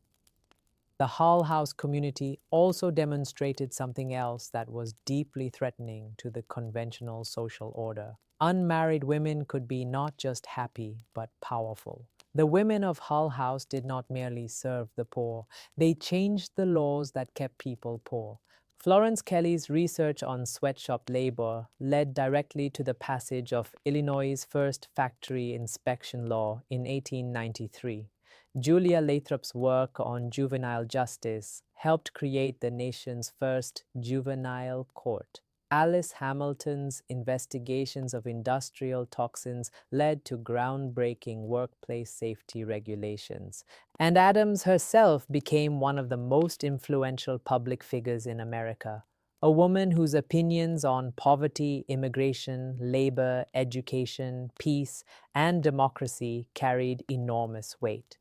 The Hull House community also demonstrated something else that was deeply threatening to the conventional social order. Unmarried women could be not just happy, but powerful. The women of Hull House did not merely serve the poor, they changed the laws that kept people poor. Florence Kelly's research on sweatshop labor led directly to the passage of Illinois' first factory inspection law in 1893. Julia Lathrop's work on juvenile justice helped create the nation's first juvenile court. Alice Hamilton's investigations of industrial toxins led to groundbreaking workplace safety regulations. And Adams herself became one of the most influential public figures in America, a woman whose opinions on poverty, immigration, labor, education, peace, and democracy carried enormous weight.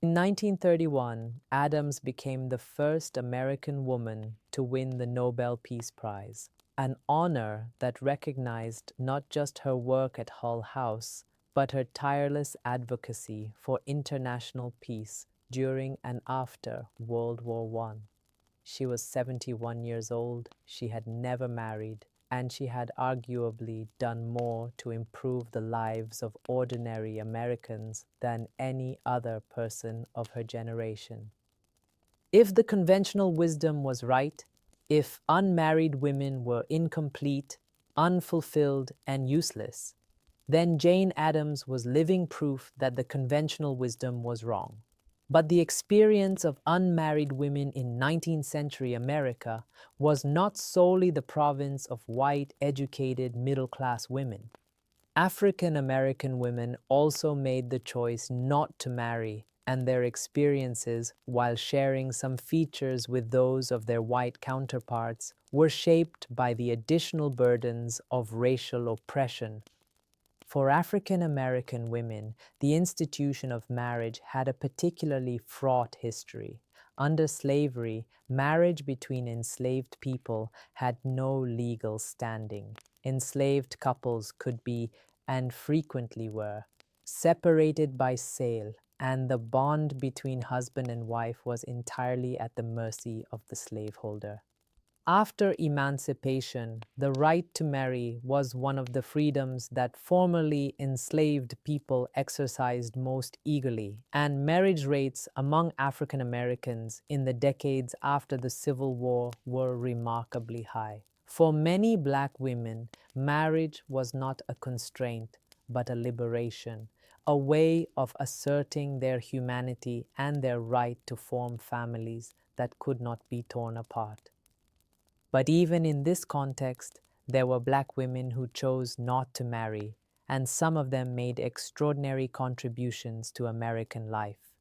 In 1931, Adams became the first American woman to win the Nobel Peace Prize, an honor that recognized not just her work at Hull House, but her tireless advocacy for international peace during and after World War I. She was 71 years old, she had never married, and she had arguably done more to improve the lives of ordinary Americans than any other person of her generation. If the conventional wisdom was right, if unmarried women were incomplete, unfulfilled, and useless, then Jane Addams was living proof that the conventional wisdom was wrong. But the experience of unmarried women in 19th century America was not solely the province of white, educated, middle-class women. African American women also made the choice not to marry, and their experiences, while sharing some features with those of their white counterparts, were shaped by the additional burdens of racial oppression. For African American women, the institution of marriage had a particularly fraught history. Under slavery, marriage between enslaved people had no legal standing. Enslaved couples could be, and frequently were, separated by sale, and the bond between husband and wife was entirely at the mercy of the slaveholder. After emancipation, the right to marry was one of the freedoms that formerly enslaved people exercised most eagerly, and marriage rates among African Americans in the decades after the Civil War were remarkably high. For many Black women, marriage was not a constraint, but a liberation, a way of asserting their humanity and their right to form families that could not be torn apart. But even in this context, there were Black women who chose not to marry, and some of them made extraordinary contributions to American life.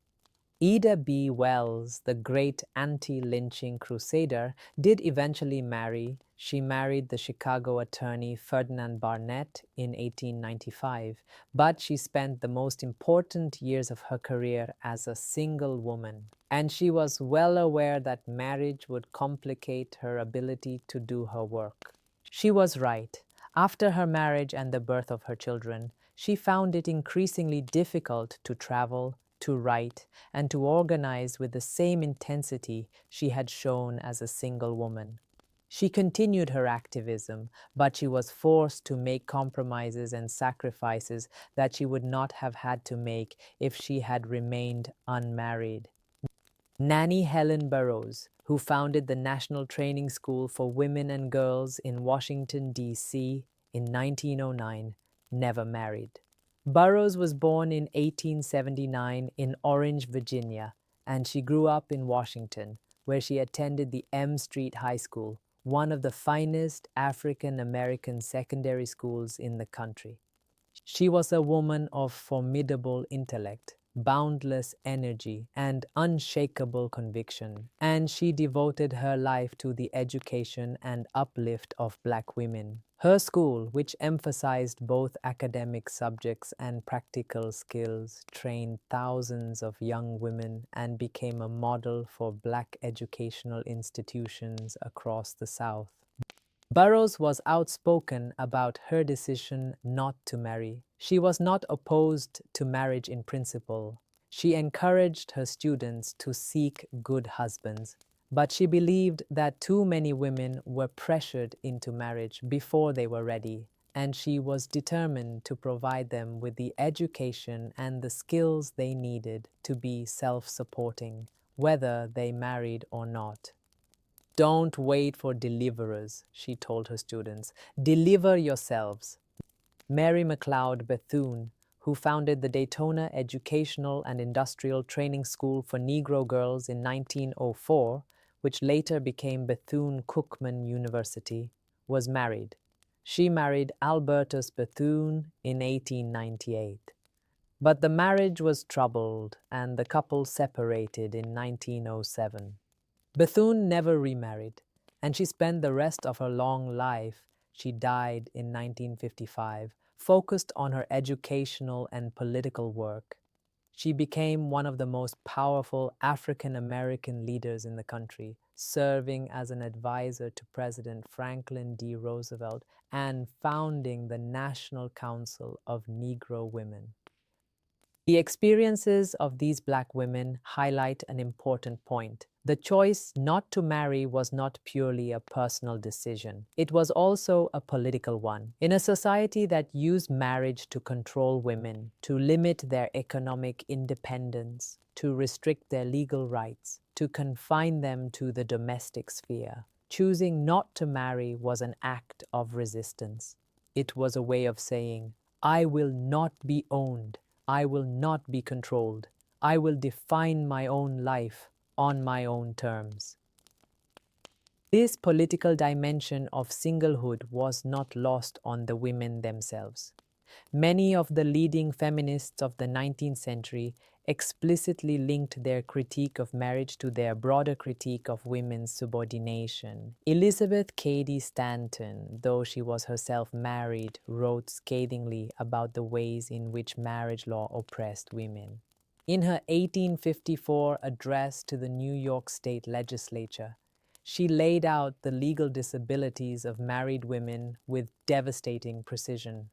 Ida B. Wells, the great anti-lynching crusader, did eventually marry. She married the Chicago attorney Ferdinand Barnett in 1895, but she spent the most important years of her career as a single woman. And she was well aware that marriage would complicate her ability to do her work. She was right. After her marriage and the birth of her children, she found it increasingly difficult to travel, to write, and to organize with the same intensity she had shown as a single woman. She continued her activism, but she was forced to make compromises and sacrifices that she would not have had to make if she had remained unmarried. Nanny Helen Burroughs, who founded the National Training School for Women and Girls in Washington, D.C. in 1909, never married. Burroughs was born in 1879 in Orange, Virginia, and she grew up in Washington, where she attended the M Street High School, one of the finest African American secondary schools in the country. She was a woman of formidable intellect, boundless energy, and unshakable conviction, and she devoted her life to the education and uplift of Black women. Her school, which emphasized both academic subjects and practical skills, trained thousands of young women and became a model for Black educational institutions across the South. Burroughs was outspoken about her decision not to marry. She was not opposed to marriage in principle. She encouraged her students to seek good husbands, but she believed that too many women were pressured into marriage before they were ready, and she was determined to provide them with the education and the skills they needed to be self-supporting, whether they married or not. Don't wait for deliverers, she told her students. Deliver yourselves. Mary McLeod Bethune, who founded the Daytona Educational and Industrial Training School for Negro Girls in 1904, which later became Bethune-Cookman University, was married. She married Albertus Bethune in 1898. But the marriage was troubled and the couple separated in 1907. Bethune never remarried, and she spent the rest of her long life, she died in 1955, focused on her educational and political work. She became one of the most powerful African American leaders in the country, serving as an advisor to President Franklin D. Roosevelt and founding the National Council of Negro Women. The experiences of these Black women highlight an important point. The choice not to marry was not purely a personal decision. It was also a political one. In a society that used marriage to control women, to limit their economic independence, to restrict their legal rights, to confine them to the domestic sphere, choosing not to marry was an act of resistance. It was a way of saying, I will not be owned. I will not be controlled. I will define my own life on my own terms. This political dimension of singlehood was not lost on the women themselves. Many of the leading feminists of the 19th century explicitly linked their critique of marriage to their broader critique of women's subordination. Elizabeth Cady Stanton, though she was herself married, wrote scathingly about the ways in which marriage law oppressed women. In her 1854 address to the New York State Legislature, she laid out the legal disabilities of married women with devastating precision.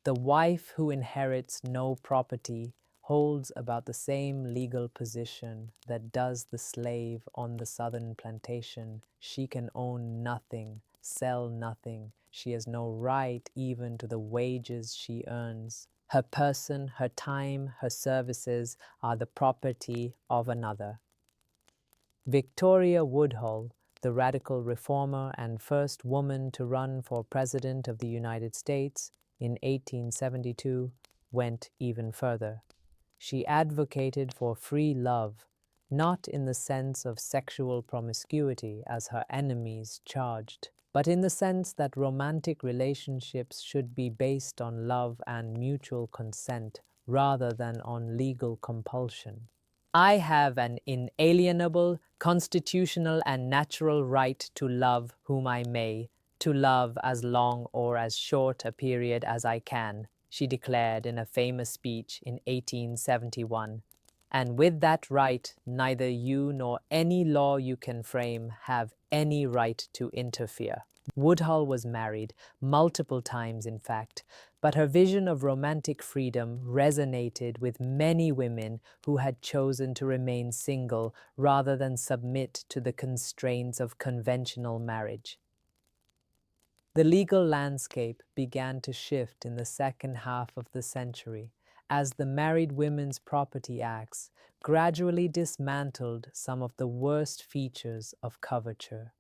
The wife who inherits no property holds about the same legal position that does the slave on the southern plantation. She can own nothing, sell nothing. She has no right even to the wages she earns. Her person, her time, her services are the property of another. Victoria Woodhull, the radical reformer and first woman to run for President of the United States, in 1872, went even further. She advocated for free love, not in the sense of sexual promiscuity as her enemies charged, but in the sense that romantic relationships should be based on love and mutual consent rather than on legal compulsion. I have an inalienable, constitutional, and natural right to love whom I may, to love as long or as short a period as I can, she declared in a famous speech in 1871. And with that right, neither you nor any law you can frame have any right to interfere. Woodhull was married, multiple times in fact, but her vision of romantic freedom resonated with many women who had chosen to remain single rather than submit to the constraints of conventional marriage. The legal landscape began to shift in the second half of the century as the Married Women's Property Acts gradually dismantled some of the worst features of coverture.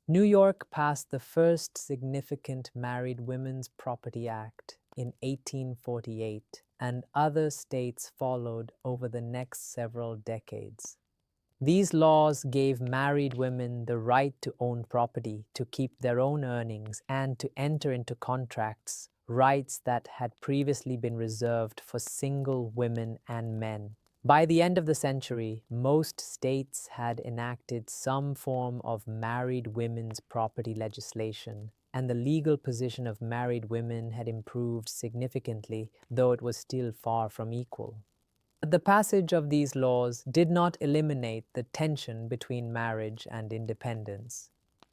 New York passed the first significant Married Women's Property Act in 1848, and other states followed over the next several decades. These laws gave married women the right to own property, to keep their own earnings, and to enter into contracts, rights that had previously been reserved for single women and men. By the end of the century, most states had enacted some form of married women's property legislation, and the legal position of married women had improved significantly, though it was still far from equal. The passage of these laws did not eliminate the tension between marriage and independence.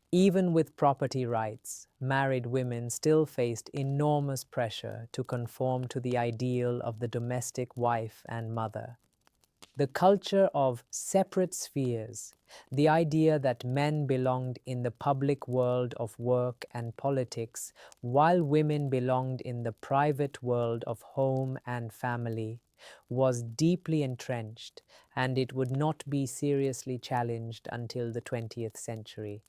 Even with property rights, married women still faced enormous pressure to conform to the ideal of the domestic wife and mother. The culture of separate spheres, the idea that men belonged in the public world of work and politics, while women belonged in the private world of home and family, was deeply entrenched, and it would not be seriously challenged until the 20th century.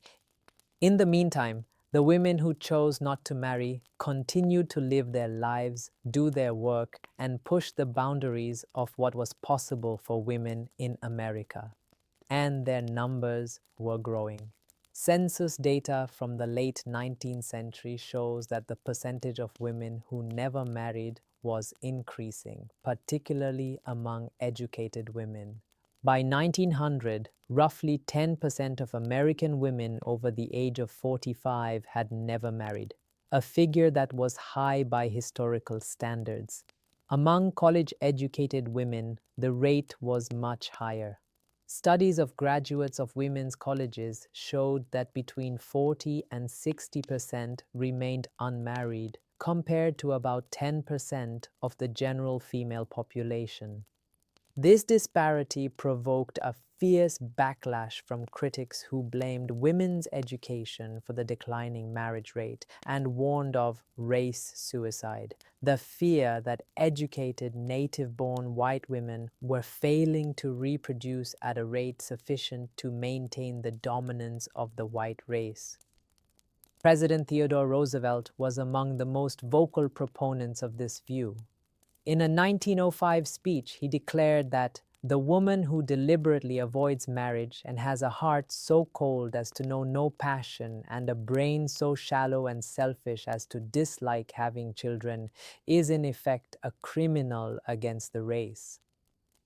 In the meantime, the women who chose not to marry continued to live their lives, do their work, and push the boundaries of what was possible for women in America. And their numbers were growing. Census data from the late 19th century shows that the percentage of women who never married was increasing, particularly among educated women. By 1900, roughly 10% of American women over the age of 45 had never married, a figure that was high by historical standards. Among college-educated women, the rate was much higher. Studies of graduates of women's colleges showed that between 40 and 60% remained unmarried, compared to about 10% of the general female population. This disparity provoked a fierce backlash from critics who blamed women's education for the declining marriage rate and warned of race suicide, the fear that educated native-born white women were failing to reproduce at a rate sufficient to maintain the dominance of the white race. President Theodore Roosevelt was among the most vocal proponents of this view. In a 1905 speech, he declared that the woman who deliberately avoids marriage and has a heart so cold as to know no passion and a brain so shallow and selfish as to dislike having children is in effect a criminal against the race.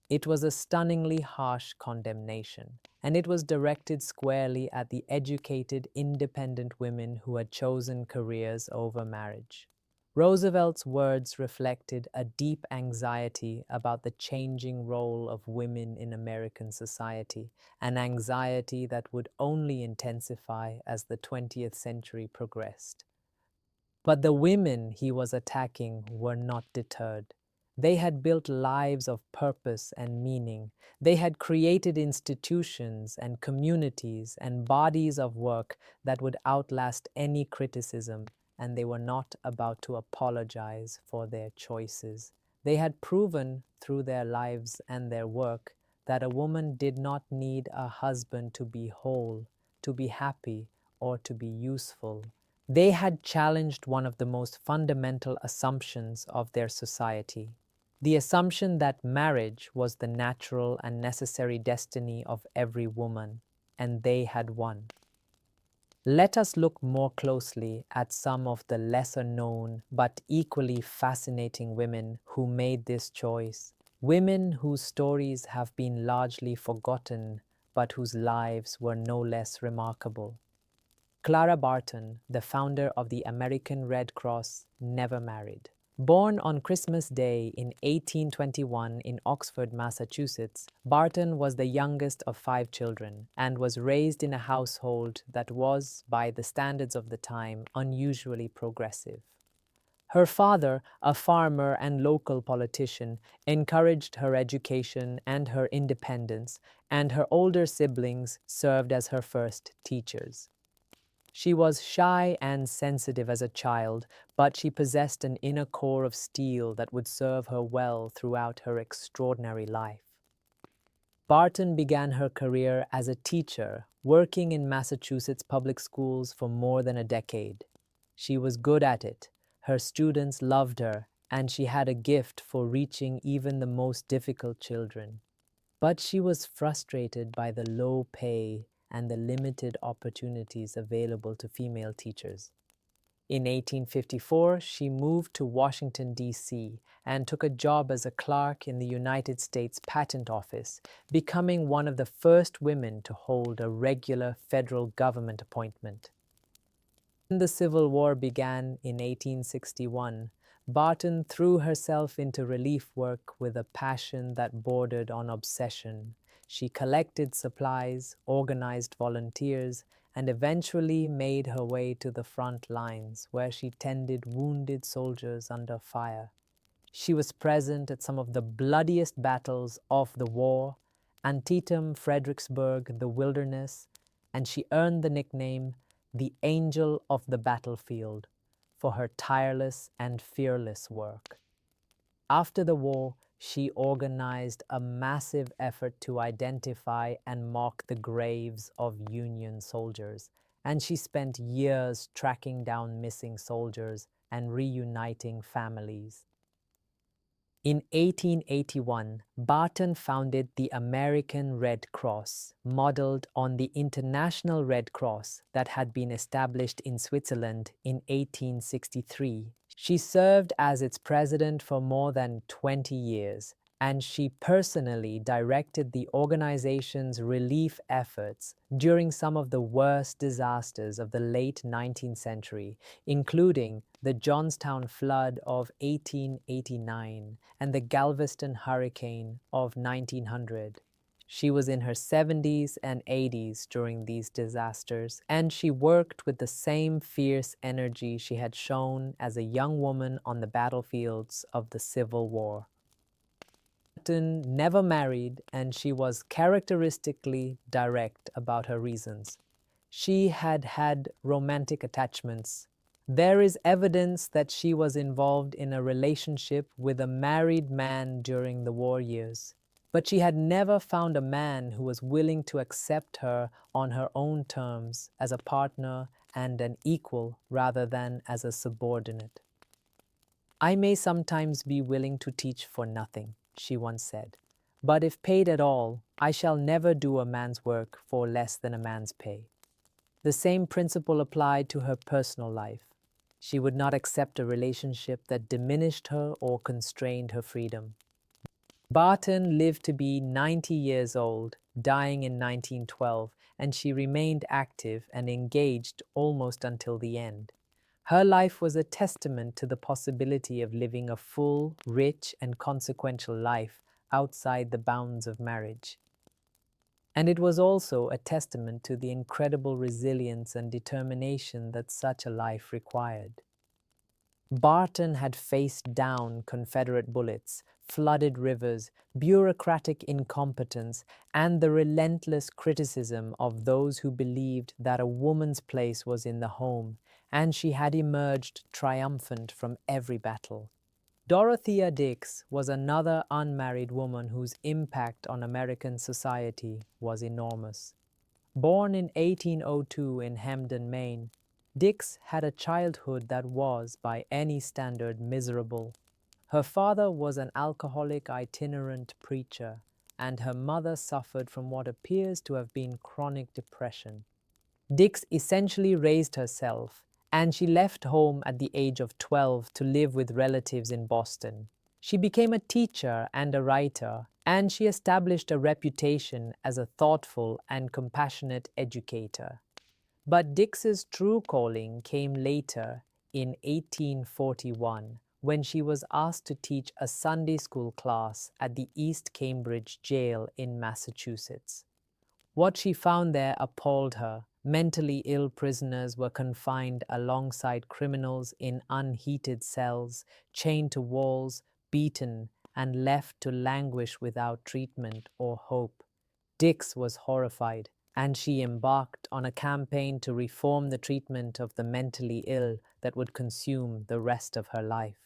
It was a stunningly harsh condemnation, and it was directed squarely at the educated, independent women who had chosen careers over marriage. Roosevelt's words reflected a deep anxiety about the changing role of women in American society, an anxiety that would only intensify as the 20th century progressed. But the women he was attacking were not deterred. They had built lives of purpose and meaning. They had created institutions and communities and bodies of work that would outlast any criticism, and they were not about to apologize for their choices. They had proven through their lives and their work that a woman did not need a husband to be whole, to be happy, or to be useful. They had challenged one of the most fundamental assumptions of their society, the assumption that marriage was the natural and necessary destiny of every woman, and they had won. Let us look more closely at some of the lesser-known but equally fascinating women who made this choice, women whose stories have been largely forgotten but whose lives were no less remarkable. Clara Barton, the founder of the American Red Cross, never married. Born on Christmas Day in 1821 in Oxford, Massachusetts, Barton was the youngest of five children and was raised in a household that was, by the standards of the time, unusually progressive. Her father, a farmer and local politician, encouraged her education and her independence, and her older siblings served as her first teachers. She was shy and sensitive as a child, but she possessed an inner core of steel that would serve her well throughout her extraordinary life. Barton began her career as a teacher, working in Massachusetts public schools for more than a decade. She was good at it, her students loved her, and she had a gift for reaching even the most difficult children. But she was frustrated by the low pay and the limited opportunities available to female teachers. In 1854, she moved to Washington, D.C., and took a job as a clerk in the United States Patent Office, becoming one of the first women to hold a regular federal government appointment. When the Civil War began in 1861, Barton threw herself into relief work with a passion that bordered on obsession. She collected supplies, organized volunteers, and eventually made her way to the front lines, where she tended wounded soldiers under fire. She was present at some of the bloodiest battles of the war, Antietam, Fredericksburg, the Wilderness, and she earned the nickname the Angel of the Battlefield for her tireless and fearless work. After the war, she organized a massive effort to identify and mark the graves of Union soldiers, and she spent years tracking down missing soldiers and reuniting families. In 1881, Barton founded the American Red Cross, modeled on the International Red Cross that had been established in Switzerland in 1863. She served as its president for more than 20 years, and she personally directed the organization's relief efforts during some of the worst disasters of the late 19th century, including the Johnstown flood of 1889 and the Galveston hurricane of 1900. She was in her 70s and 80s during these disasters, and she worked with the same fierce energy she had shown as a young woman on the battlefields of the Civil War. Barton never married, and she was characteristically direct about her reasons. She had had romantic attachments. There is evidence that she was involved in a relationship with a married man during the war years, but she had never found a man who was willing to accept her on her own terms as a partner and an equal rather than as a subordinate. "I may sometimes be willing to teach for nothing," she once said, "but if paid at all, I shall never do a man's work for less than a man's pay." The same principle applied to her personal life. She would not accept a relationship that diminished her or constrained her freedom. Barton lived to be 90 years old, dying in 1912, and she remained active and engaged almost until the end. Her life was a testament to the possibility of living a full, rich, and consequential life outside the bounds of marriage. And it was also a testament to the incredible resilience and determination that such a life required. Barton had faced down Confederate bullets, flooded rivers, bureaucratic incompetence, and the relentless criticism of those who believed that a woman's place was in the home, and she had emerged triumphant from every battle. Dorothea Dix was another unmarried woman whose impact on American society was enormous. Born in 1802 in Hamden, Maine, Dix had a childhood that was, by any standard, miserable. Her father was an alcoholic itinerant preacher, and her mother suffered from what appears to have been chronic depression. Dix essentially raised herself, and she left home at the age of 12 to live with relatives in Boston. She became a teacher and a writer, and she established a reputation as a thoughtful and compassionate educator. But Dix's true calling came later in 1841, when she was asked to teach a Sunday school class at the East Cambridge Jail in Massachusetts. What she found there appalled her. Mentally ill prisoners were confined alongside criminals in unheated cells, chained to walls, beaten, and left to languish without treatment or hope. Dix was horrified, and she embarked on a campaign to reform the treatment of the mentally ill that would consume the rest of her life.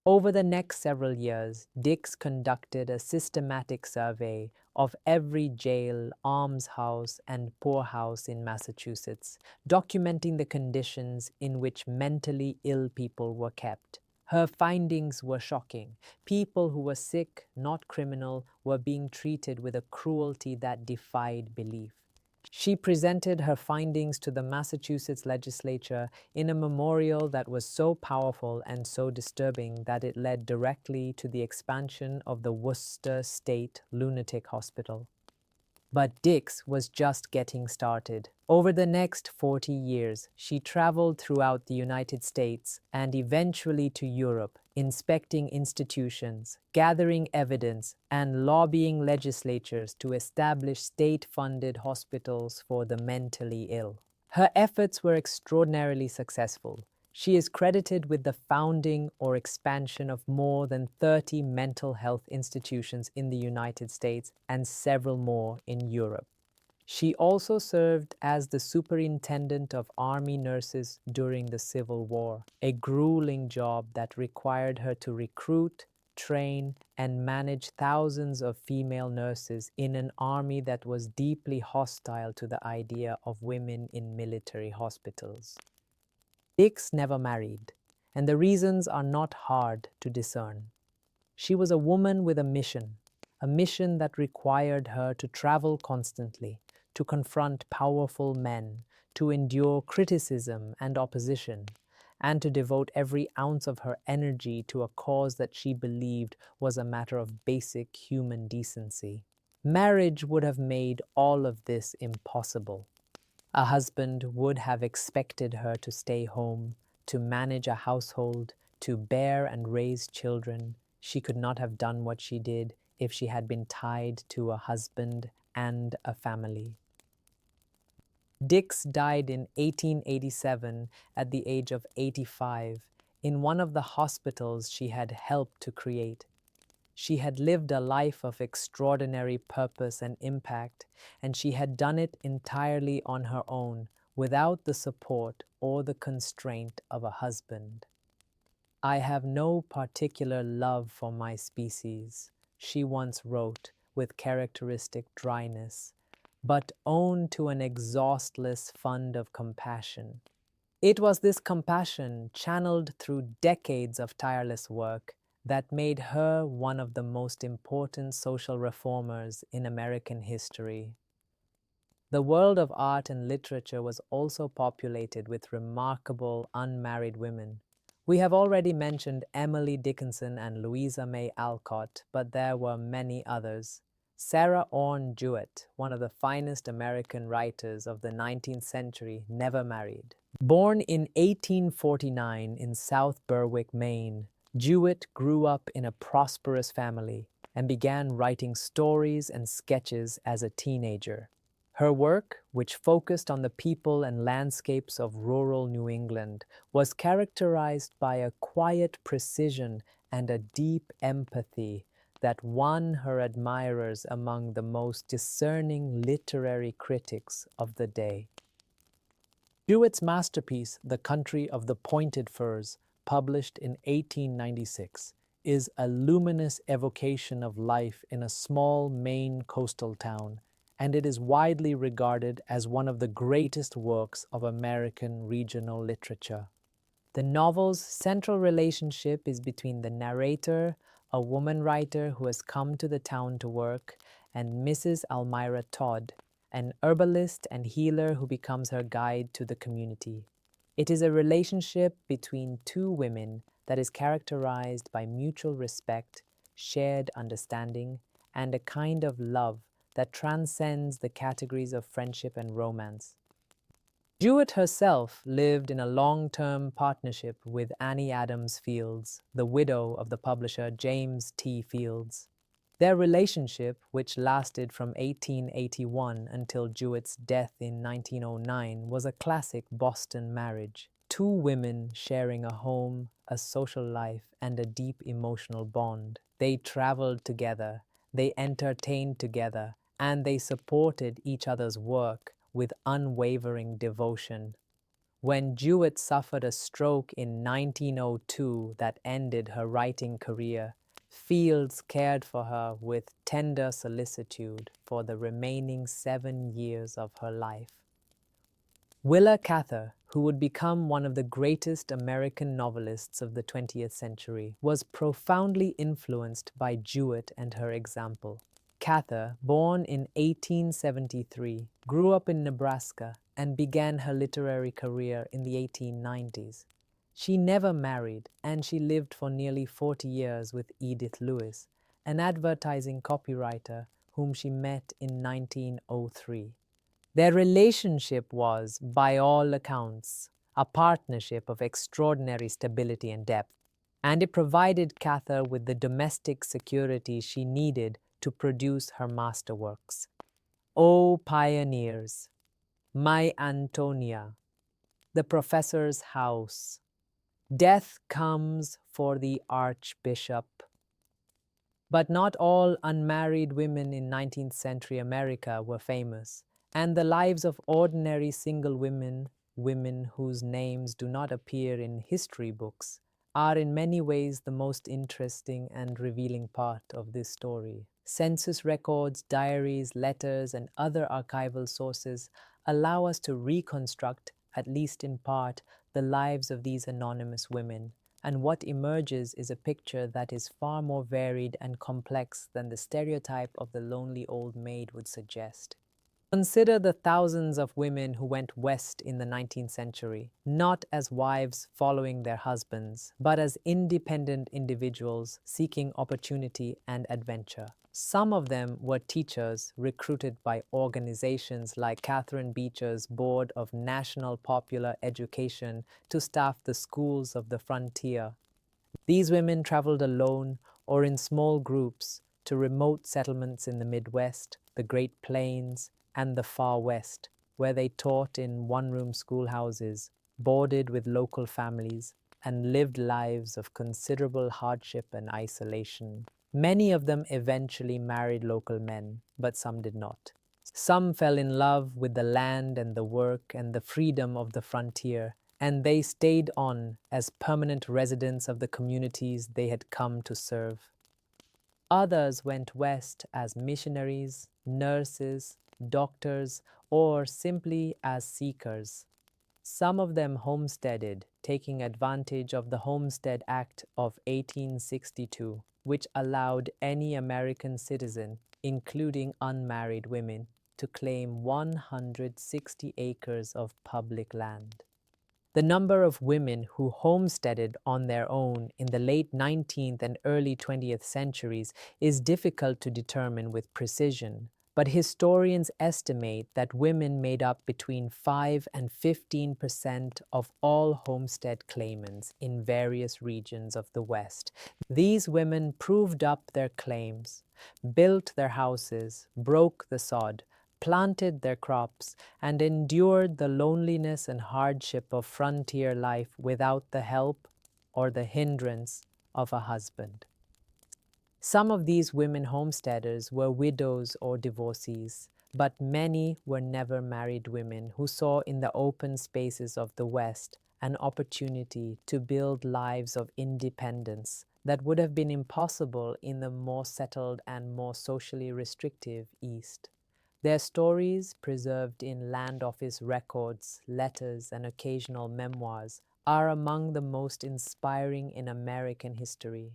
Over the next several years, Dix conducted a systematic survey of every jail, almshouse, and poorhouse in Massachusetts, documenting the conditions in which mentally ill people were kept. Her findings were shocking. People who were sick, not criminal, were being treated with a cruelty that defied belief. She presented her findings to the Massachusetts legislature in a memorial that was so powerful and so disturbing that it led directly to the expansion of the Worcester State Lunatic Hospital. But Dix was just getting started. Over the next 40 years, she traveled throughout the United States and eventually to Europe, inspecting institutions, gathering evidence, and lobbying legislatures to establish state-funded hospitals for the mentally ill. Her efforts were extraordinarily successful. She is credited with the founding or expansion of more than 30 mental health institutions in the United States and several more in Europe. She also served as the superintendent of Army nurses during the Civil War, a grueling job that required her to recruit, train, and manage thousands of female nurses in an army that was deeply hostile to the idea of women in military hospitals. Dix never married, and the reasons are not hard to discern. She was a woman with a mission that required her to travel constantly, to confront powerful men, to endure criticism and opposition, and to devote every ounce of her energy to a cause that she believed was a matter of basic human decency. Marriage would have made all of this impossible. A husband would have expected her to stay home, to manage a household, to bear and raise children. She could not have done what she did if she had been tied to a husband and a family. Dix died in 1887 at the age of 85 in one of the hospitals she had helped to create. She had lived a life of extraordinary purpose and impact, and she had done it entirely on her own, without the support or the constraint of a husband. "I have no particular love for my species," she once wrote with characteristic dryness, "but own to an exhaustless fund of compassion." It was this compassion, channeled through decades of tireless work, that made her one of the most important social reformers in American history. The world of art and literature was also populated with remarkable unmarried women. We have already mentioned Emily Dickinson and Louisa May Alcott, but there were many others. Sarah Orne Jewett, one of the finest American writers of the 19th century, never married. Born in 1849 in South Berwick, Maine, Jewett grew up in a prosperous family and began writing stories and sketches as a teenager. Her work, which focused on the people and landscapes of rural New England, was characterized by a quiet precision and a deep empathy that won her admirers among the most discerning literary critics of the day. Jewett's masterpiece, The Country of the Pointed Firs, published in 1896, is a luminous evocation of life in a small Maine coastal town, and it is widely regarded as one of the greatest works of American regional literature. The novel's central relationship is between the narrator, a woman writer who has come to the town to work, and Mrs. Almira Todd, an herbalist and healer who becomes her guide to the community. It is a relationship between two women that is characterized by mutual respect, shared understanding, and a kind of love that transcends the categories of friendship and romance. Jewett herself lived in a long-term partnership with Annie Adams Fields, the widow of the publisher James T. Fields. Their relationship, which lasted from 1881 until Jewett's death in 1909, was a classic Boston marriage. Two women sharing a home, a social life, and a deep emotional bond. They traveled together, they entertained together, and they supported each other's work with unwavering devotion. When Jewett suffered a stroke in 1902 that ended her writing career, Fields cared for her with tender solicitude for the remaining 7 years of her life. Willa Cather, who would become one of the greatest American novelists of the 20th century, was profoundly influenced by Jewett and her example. Cather, born in 1873, grew up in Nebraska and began her literary career in the 1890s. She never married, and she lived for nearly 40 years with Edith Lewis, an advertising copywriter whom she met in 1903. Their relationship was, by all accounts, a partnership of extraordinary stability and depth, and it provided Cather with the domestic security she needed to produce her masterworks. O pioneers, my Antonia, the professor's house, death comes for the archbishop. But not all unmarried women in 19th century America were famous, and the lives of ordinary single women, women whose names do not appear in history books, are in many ways the most interesting and revealing part of this story. Census records, diaries, letters, and other archival sources allow us to reconstruct, at least in part, the lives of these anonymous women, and what emerges is a picture that is far more varied and complex than the stereotype of the lonely old maid would suggest. Consider the thousands of women who went west in the 19th century, not as wives following their husbands, but as independent individuals seeking opportunity and adventure. Some of them were teachers recruited by organizations like Catherine Beecher's Board of National Popular Education to staff the schools of the frontier. These women traveled alone or in small groups to remote settlements in the Midwest, the Great Plains, and the Far West, where they taught in one-room schoolhouses, boarded with local families, and lived lives of considerable hardship and isolation. Many of them eventually married local men, but some did not. Some fell in love with the land and the work and the freedom of the frontier, and they stayed on as permanent residents of the communities they had come to serve. Others went west as missionaries, nurses, doctors, or simply as seekers. Some of them homesteaded, taking advantage of the Homestead Act of 1862, which allowed any American citizen, including unmarried women, to claim 160 acres of public land. The number of women who homesteaded on their own in the late 19th and early 20th centuries is difficult to determine with precision, but historians estimate that women made up between 5 and 15% of all homestead claimants in various regions of the West. These women proved up their claims, built their houses, broke the sod, planted their crops, and endured the loneliness and hardship of frontier life without the help or the hindrance of a husband. Some of these women homesteaders were widows or divorcees, but many were never married women who saw in the open spaces of the West an opportunity to build lives of independence that would have been impossible in the more settled and more socially restrictive East. Their stories, preserved in land office records, letters, and occasional memoirs, are among the most inspiring in American history.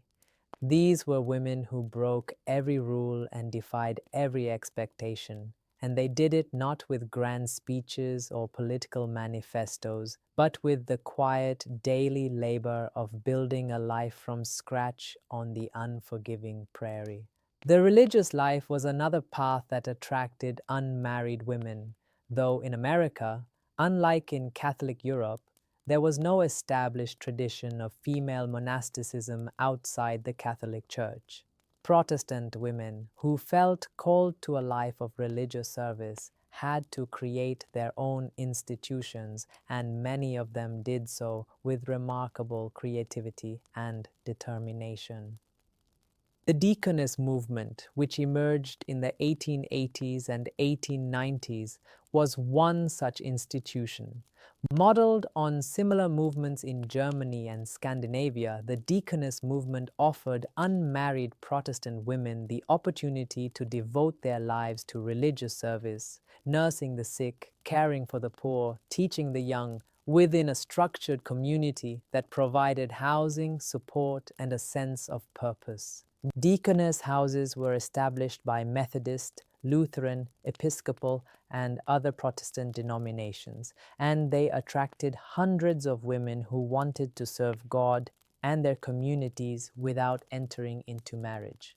These were women who broke every rule and defied every expectation, and they did it not with grand speeches or political manifestos, but with the quiet daily labor of building a life from scratch on the unforgiving prairie. The religious life was another path that attracted unmarried women, though in America, Unlike in Catholic Europe, there was no established tradition of female monasticism outside the Catholic Church. Protestant women who felt called to a life of religious service had to create their own institutions, and many of them did so with remarkable creativity and determination. The deaconess movement, which emerged in the 1880s and 1890s, was one such institution. Modeled on similar movements in Germany and Scandinavia, the deaconess movement offered unmarried Protestant women the opportunity to devote their lives to religious service, nursing the sick, caring for the poor, teaching the young, within a structured community that provided housing, support, and a sense of purpose. Deaconess houses were established by Methodist, Lutheran, Episcopal, and other Protestant denominations, and they attracted hundreds of women who wanted to serve God and their communities without entering into marriage.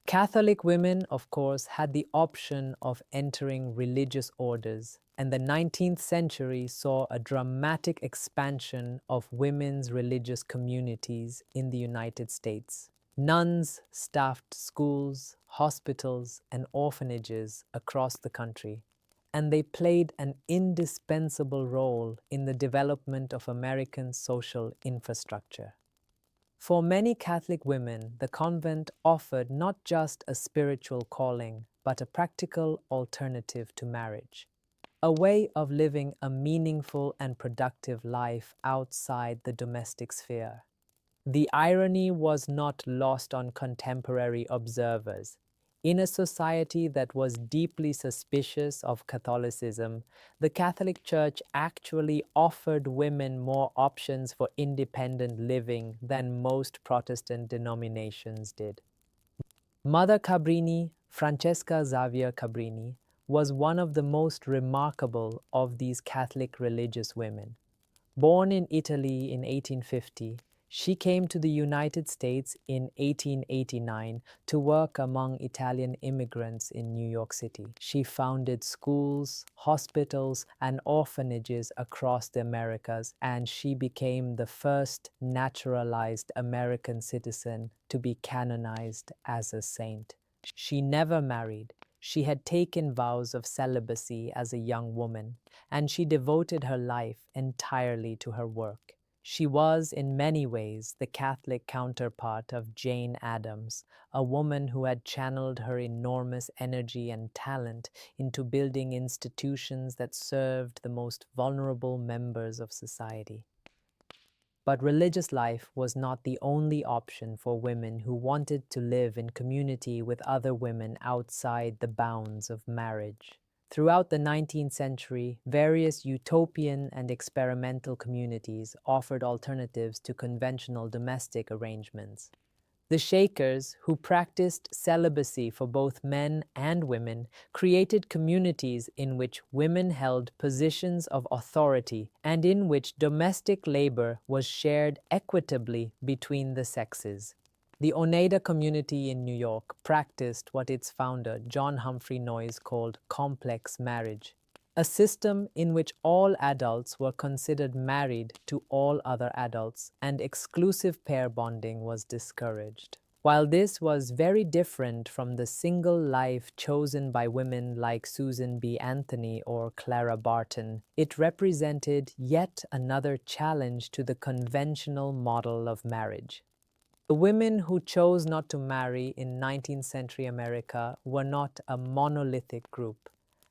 Catholic women, of course, had the option of entering religious orders, and the 19th century saw a dramatic expansion of women's religious communities in the United States. Nuns staffed schools, hospitals, and orphanages across the country, and they played an indispensable role in the development of American social infrastructure. For many Catholic women, the convent offered not just a spiritual calling, but a practical alternative to marriage, a way of living a meaningful and productive life outside the domestic sphere. The irony was not lost on contemporary observers. In a society that was deeply suspicious of Catholicism, the Catholic Church actually offered women more options for independent living than most Protestant denominations did. Mother Cabrini, Francesca Xavier Cabrini, was one of the most remarkable of these Catholic religious women. Born in Italy in 1850, she came to the United States in 1889 to work among Italian immigrants in New York City. She founded schools, hospitals, and orphanages across the Americas, and she became the first naturalized American citizen to be canonized as a saint. She never married. She had taken vows of celibacy as a young woman, and she devoted her life entirely to her work. She was, in many ways, the Catholic counterpart of Jane Addams, a woman who had channeled her enormous energy and talent into building institutions that served the most vulnerable members of society. But religious life was not the only option for women who wanted to live in community with other women outside the bounds of marriage. Throughout the 19th century, various utopian and experimental communities offered alternatives to conventional domestic arrangements. The Shakers, who practiced celibacy for both men and women, created communities in which women held positions of authority and in which domestic labor was shared equitably between the sexes. The Oneida community in New York practiced what its founder, John Humphrey Noyes, called complex marriage, a system in which all adults were considered married to all other adults and exclusive pair bonding was discouraged. While this was very different from the single life chosen by women like Susan B. Anthony or Clara Barton, it represented yet another challenge to the conventional model of marriage. The women who chose not to marry in 19th century America were not a monolithic group.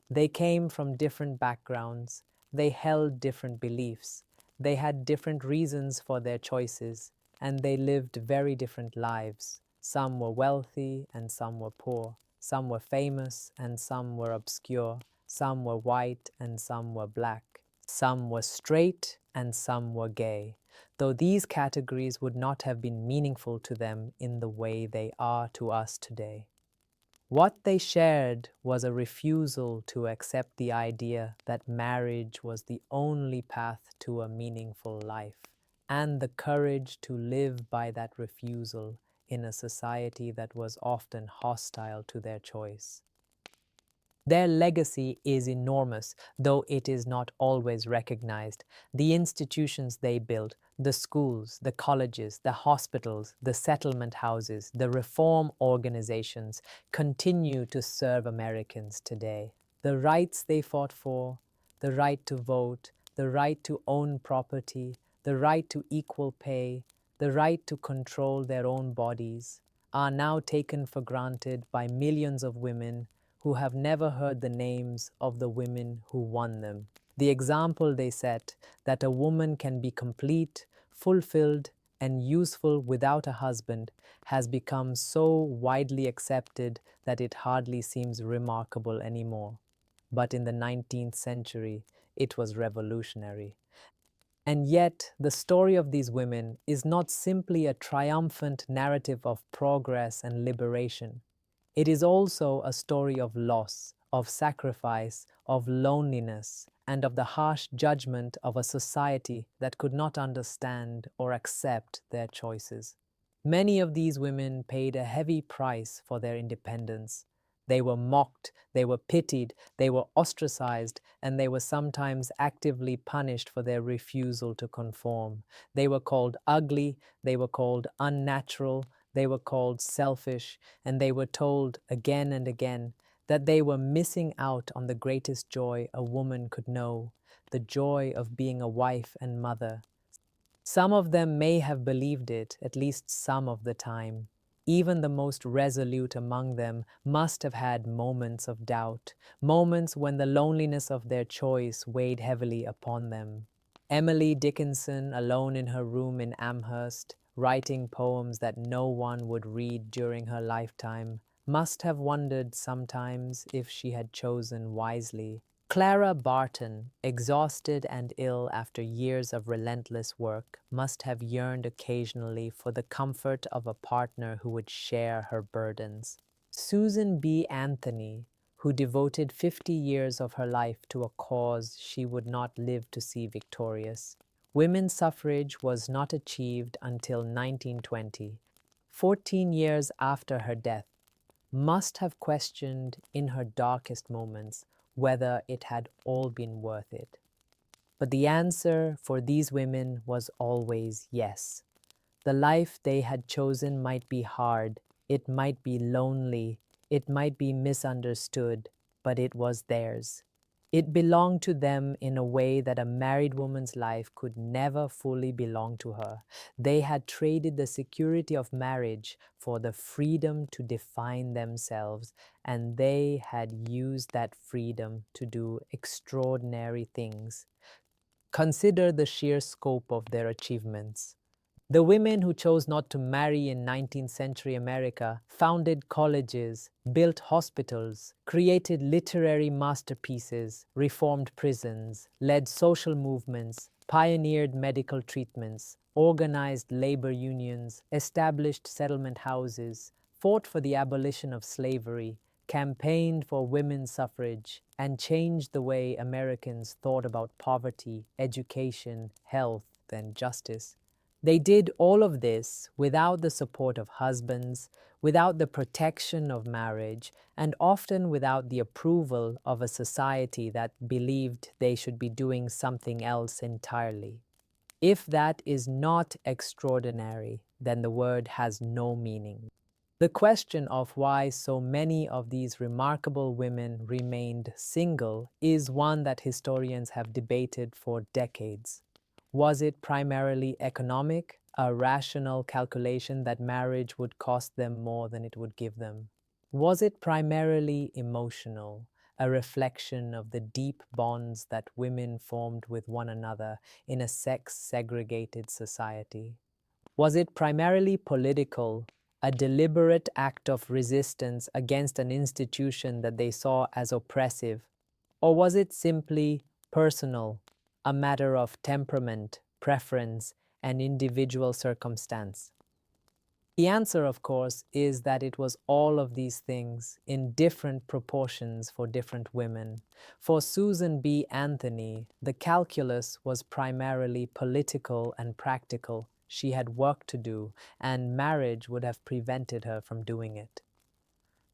They came from different backgrounds, they held different beliefs, they had different reasons for their choices, and they lived very different lives. Some were wealthy and some were poor, some were famous and some were obscure, some were white and some were black, some were straight and some were gay, though these categories would not have been meaningful to them in the way they are to us today. What they shared was a refusal to accept the idea that marriage was the only path to a meaningful life, and the courage to live by that refusal in a society that was often hostile to their choice. Their legacy is enormous, though it is not always recognized. The institutions they built, the schools, the colleges, the hospitals, the settlement houses, the reform organizations continue to serve Americans today. The rights they fought for, the right to vote, the right to own property, the right to equal pay, the right to control their own bodies, are now taken for granted by millions of women who have never heard the names of the women who won them. The example they set, that a woman can be complete, fulfilled, and useful without a husband, has become so widely accepted that it hardly seems remarkable anymore. But in the 19th century, it was revolutionary. And yet, the story of these women is not simply a triumphant narrative of progress and liberation. It is also a story of loss, of sacrifice, of loneliness, and of the harsh judgment of a society that could not understand or accept their choices. Many of these women paid a heavy price for their independence. They were mocked, they were pitied, they were ostracized, and they were sometimes actively punished for their refusal to conform. They were called ugly, they were called unnatural, they were called selfish, and they were told again and again that they were missing out on the greatest joy a woman could know, the joy of being a wife and mother. Some of them may have believed it, at least some of the time. Even the most resolute among them must have had moments of doubt, moments when the loneliness of their choice weighed heavily upon them. Emily Dickinson, alone in her room in Amherst, writing poems that no one would read during her lifetime, must have wondered sometimes if she had chosen wisely. Clara Barton, exhausted and ill after years of relentless work, must have yearned occasionally for the comfort of a partner who would share her burdens. Susan B. Anthony, who devoted 50 years of her life to a cause she would not live to see victorious. Women's suffrage was not achieved until 1920, 14 years after her death, must have questioned in her darkest moments whether it had all been worth it. But the answer for these women was always yes. The life they had chosen might be hard, it might be lonely, it might be misunderstood, but it was theirs. It belonged to them in a way that a married woman's life could never fully belong to her. They had traded the security of marriage for the freedom to define themselves, and they had used that freedom to do extraordinary things. Consider the sheer scope of their achievements. The women who chose not to marry in 19th century America founded colleges, built hospitals, created literary masterpieces, reformed prisons, led social movements, pioneered medical treatments, organized labor unions, established settlement houses, fought for the abolition of slavery, campaigned for women's suffrage, and changed the way Americans thought about poverty, education, health, and justice. They did all of this without the support of husbands, without the protection of marriage, and often without the approval of a society that believed they should be doing something else entirely. If that is not extraordinary, then the word has no meaning. The question of why so many of these remarkable women remained single is one that historians have debated for decades. Was it primarily economic, a rational calculation that marriage would cost them more than it would give them? Was it primarily emotional, a reflection of the deep bonds that women formed with one another in a sex-segregated society? Was it primarily political, a deliberate act of resistance against an institution that they saw as oppressive? Or was it simply personal, a matter of temperament, preference, and individual circumstance? The answer, of course, is that it was all of these things in different proportions for different women. For Susan B. Anthony, the calculus was primarily political and practical. She had work to do, and marriage would have prevented her from doing it.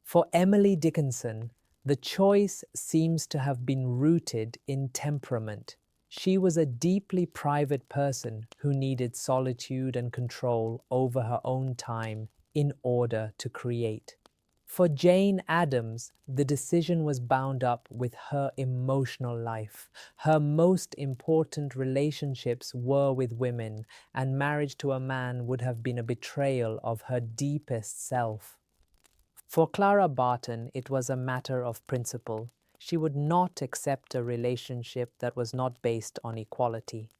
For Emily Dickinson, The choice seems to have been rooted in temperament. She was a deeply private person who needed solitude and control over her own time in order to create. For Jane Addams, the decision was bound up with her emotional life. Her most important relationships were with women, and marriage to a man would have been a betrayal of her deepest self. For Clara Barton, it was a matter of principle. She would not accept a relationship that was not based on equality.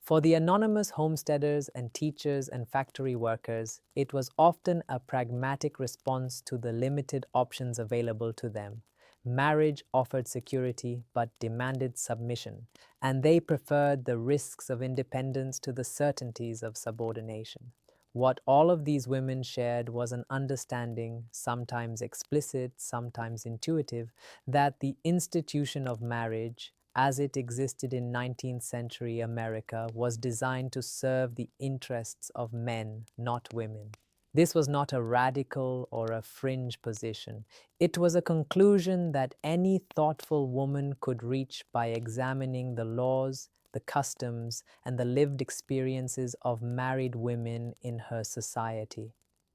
For the anonymous homesteaders and teachers and factory workers, it was often a pragmatic response to the limited options available to them. Marriage offered security but demanded submission, and they preferred the risks of independence to the certainties of subordination. What all of these women shared was an understanding, sometimes explicit, sometimes intuitive, that the institution of marriage, as it existed in 19th century America, was designed to serve the interests of men, not women. This was not a radical or a fringe position. It was a conclusion that any thoughtful woman could reach by examining the laws, the customs, and the lived experiences of married women in her society.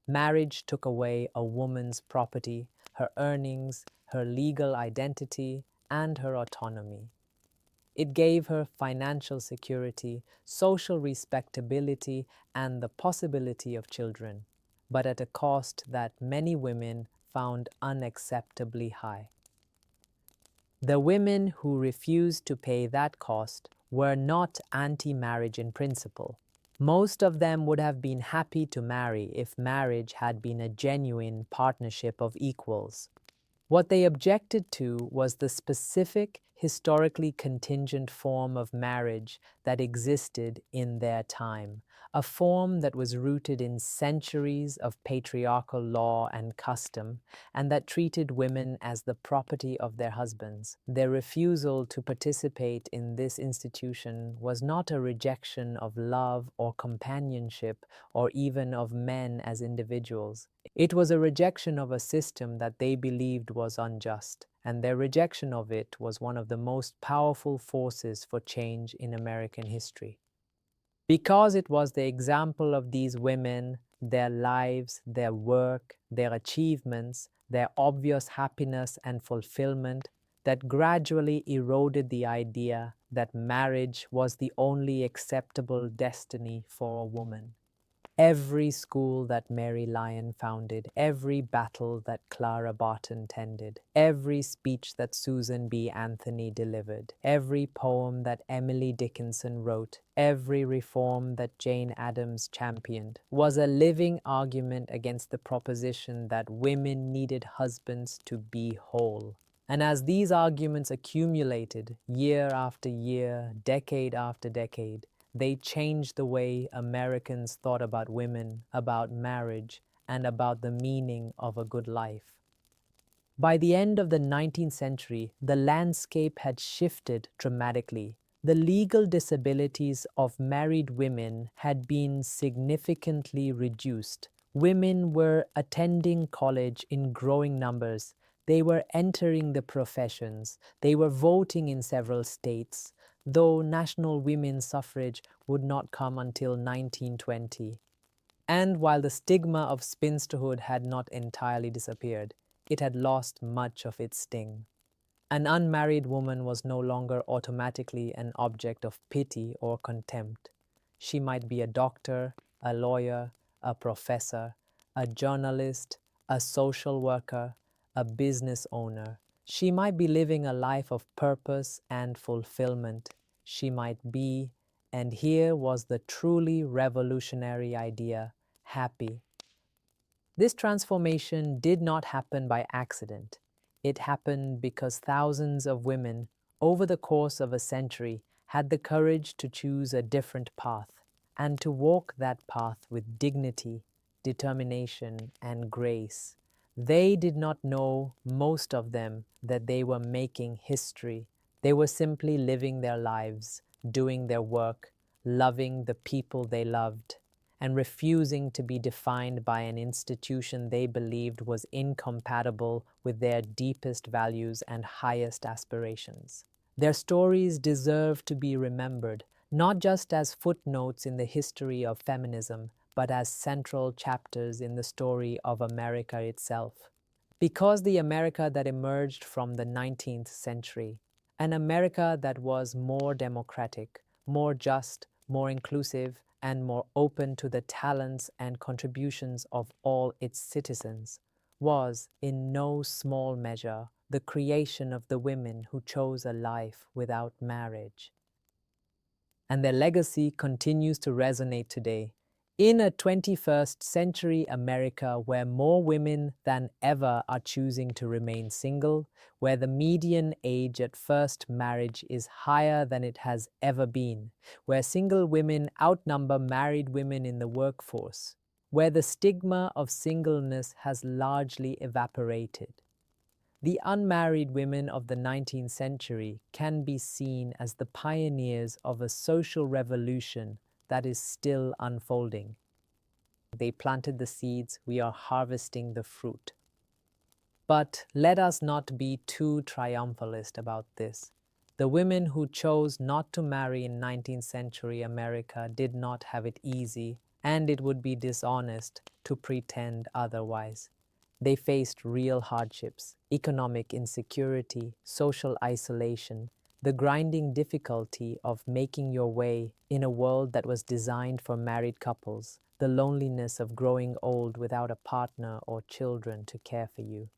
Marriage took away a woman's property, her earnings, her legal identity, and her autonomy. It gave her financial security, social respectability, and the possibility of children, but at a cost that many women found unacceptably high. The women who refused to pay that cost were not anti-marriage in principle. Most of them would have been happy to marry if marriage had been a genuine partnership of equals. What they objected to was the specific, historically contingent form of marriage that existed in their time, a form that was rooted in centuries of patriarchal law and custom, and that treated women as the property of their husbands. Their refusal to participate in this institution was not a rejection of love or companionship, or even of men as individuals. It was a rejection of a system that they believed was unjust, and their rejection of it was one of the most powerful forces for change in American history. Because it was the example of these women, their lives, their work, their achievements, their obvious happiness and fulfillment, that gradually eroded the idea that marriage was the only acceptable destiny for a woman. Every school that Mary Lyon founded, every battle that Clara Barton tended, every speech that Susan B. Anthony delivered, every poem that Emily Dickinson wrote, every reform that Jane Addams championed, was a living argument against the proposition that women needed husbands to be whole. And as these arguments accumulated year after year, decade after decade, they changed the way Americans thought about women, about marriage, and about the meaning of a good life. By the end of the 19th century, the landscape had shifted dramatically. The legal disabilities of married women had been significantly reduced. Women were attending college in growing numbers. They were entering the professions. They were voting in several states, though national women's suffrage would not come until 1920. And while the stigma of spinsterhood had not entirely disappeared, it had lost much of its sting. An unmarried woman was no longer automatically an object of pity or contempt. She might be a doctor, a lawyer, a professor, a journalist, a social worker, a business owner. She might be living a life of purpose and fulfillment. She might be, and here was the truly revolutionary idea, happy. This transformation did not happen by accident. It happened because thousands of women, over the course of a century, had the courage to choose a different path and to walk that path with dignity, determination, and grace. They did not know, most of them, that they were making history. They were simply living their lives, doing their work, loving the people they loved. and refusing to be defined by an institution they believed was incompatible with their deepest values and highest aspirations. Their stories deserve to be remembered, not just as footnotes in the history of feminism, but as central chapters in the story of America itself. Because the America that emerged from the 19th century, an America that was more democratic, more just, more inclusive, and more open to the talents and contributions of all its citizens, was, in no small measure, the creation of the women who chose a life without marriage. And their legacy continues to resonate today. In a 21st century America where more women than ever are choosing to remain single, where the median age at first marriage is higher than it has ever been, where single women outnumber married women in the workforce, where the stigma of singleness has largely evaporated. The unmarried women of the 19th century can be seen as the pioneers of a social revolution that is still unfolding. They planted the seeds, we are harvesting the fruit. But let us not be too triumphalist about this. The women who chose not to marry in 19th century America did not have it easy, and it would be dishonest to pretend otherwise. They faced real hardships, economic insecurity, social isolation, the grinding difficulty of making your way in a world that was designed for married couples, the loneliness of growing old without a partner or children to care for you.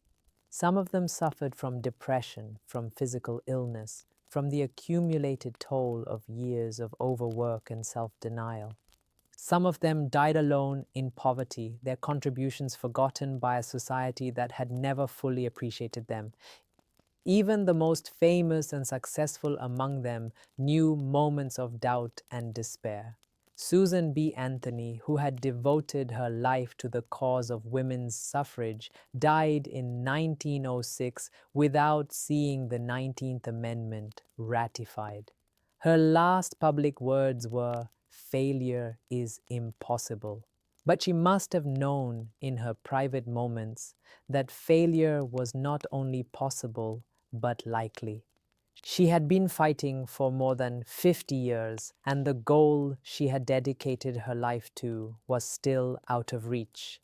Some of them suffered from depression, from physical illness, from the accumulated toll of years of overwork and self-denial. Some of them died alone in poverty, their contributions forgotten by a society that had never fully appreciated them. Even the most famous and successful among them knew moments of doubt and despair. Susan B. Anthony, who had devoted her life to the cause of women's suffrage, died in 1906 without seeing the 19th Amendment ratified. Her last public words were, "Failure is impossible." But she must have known in her private moments that failure was not only possible, but likely. She had been fighting for more than 50 years, and the goal she had dedicated her life to was still out of reach.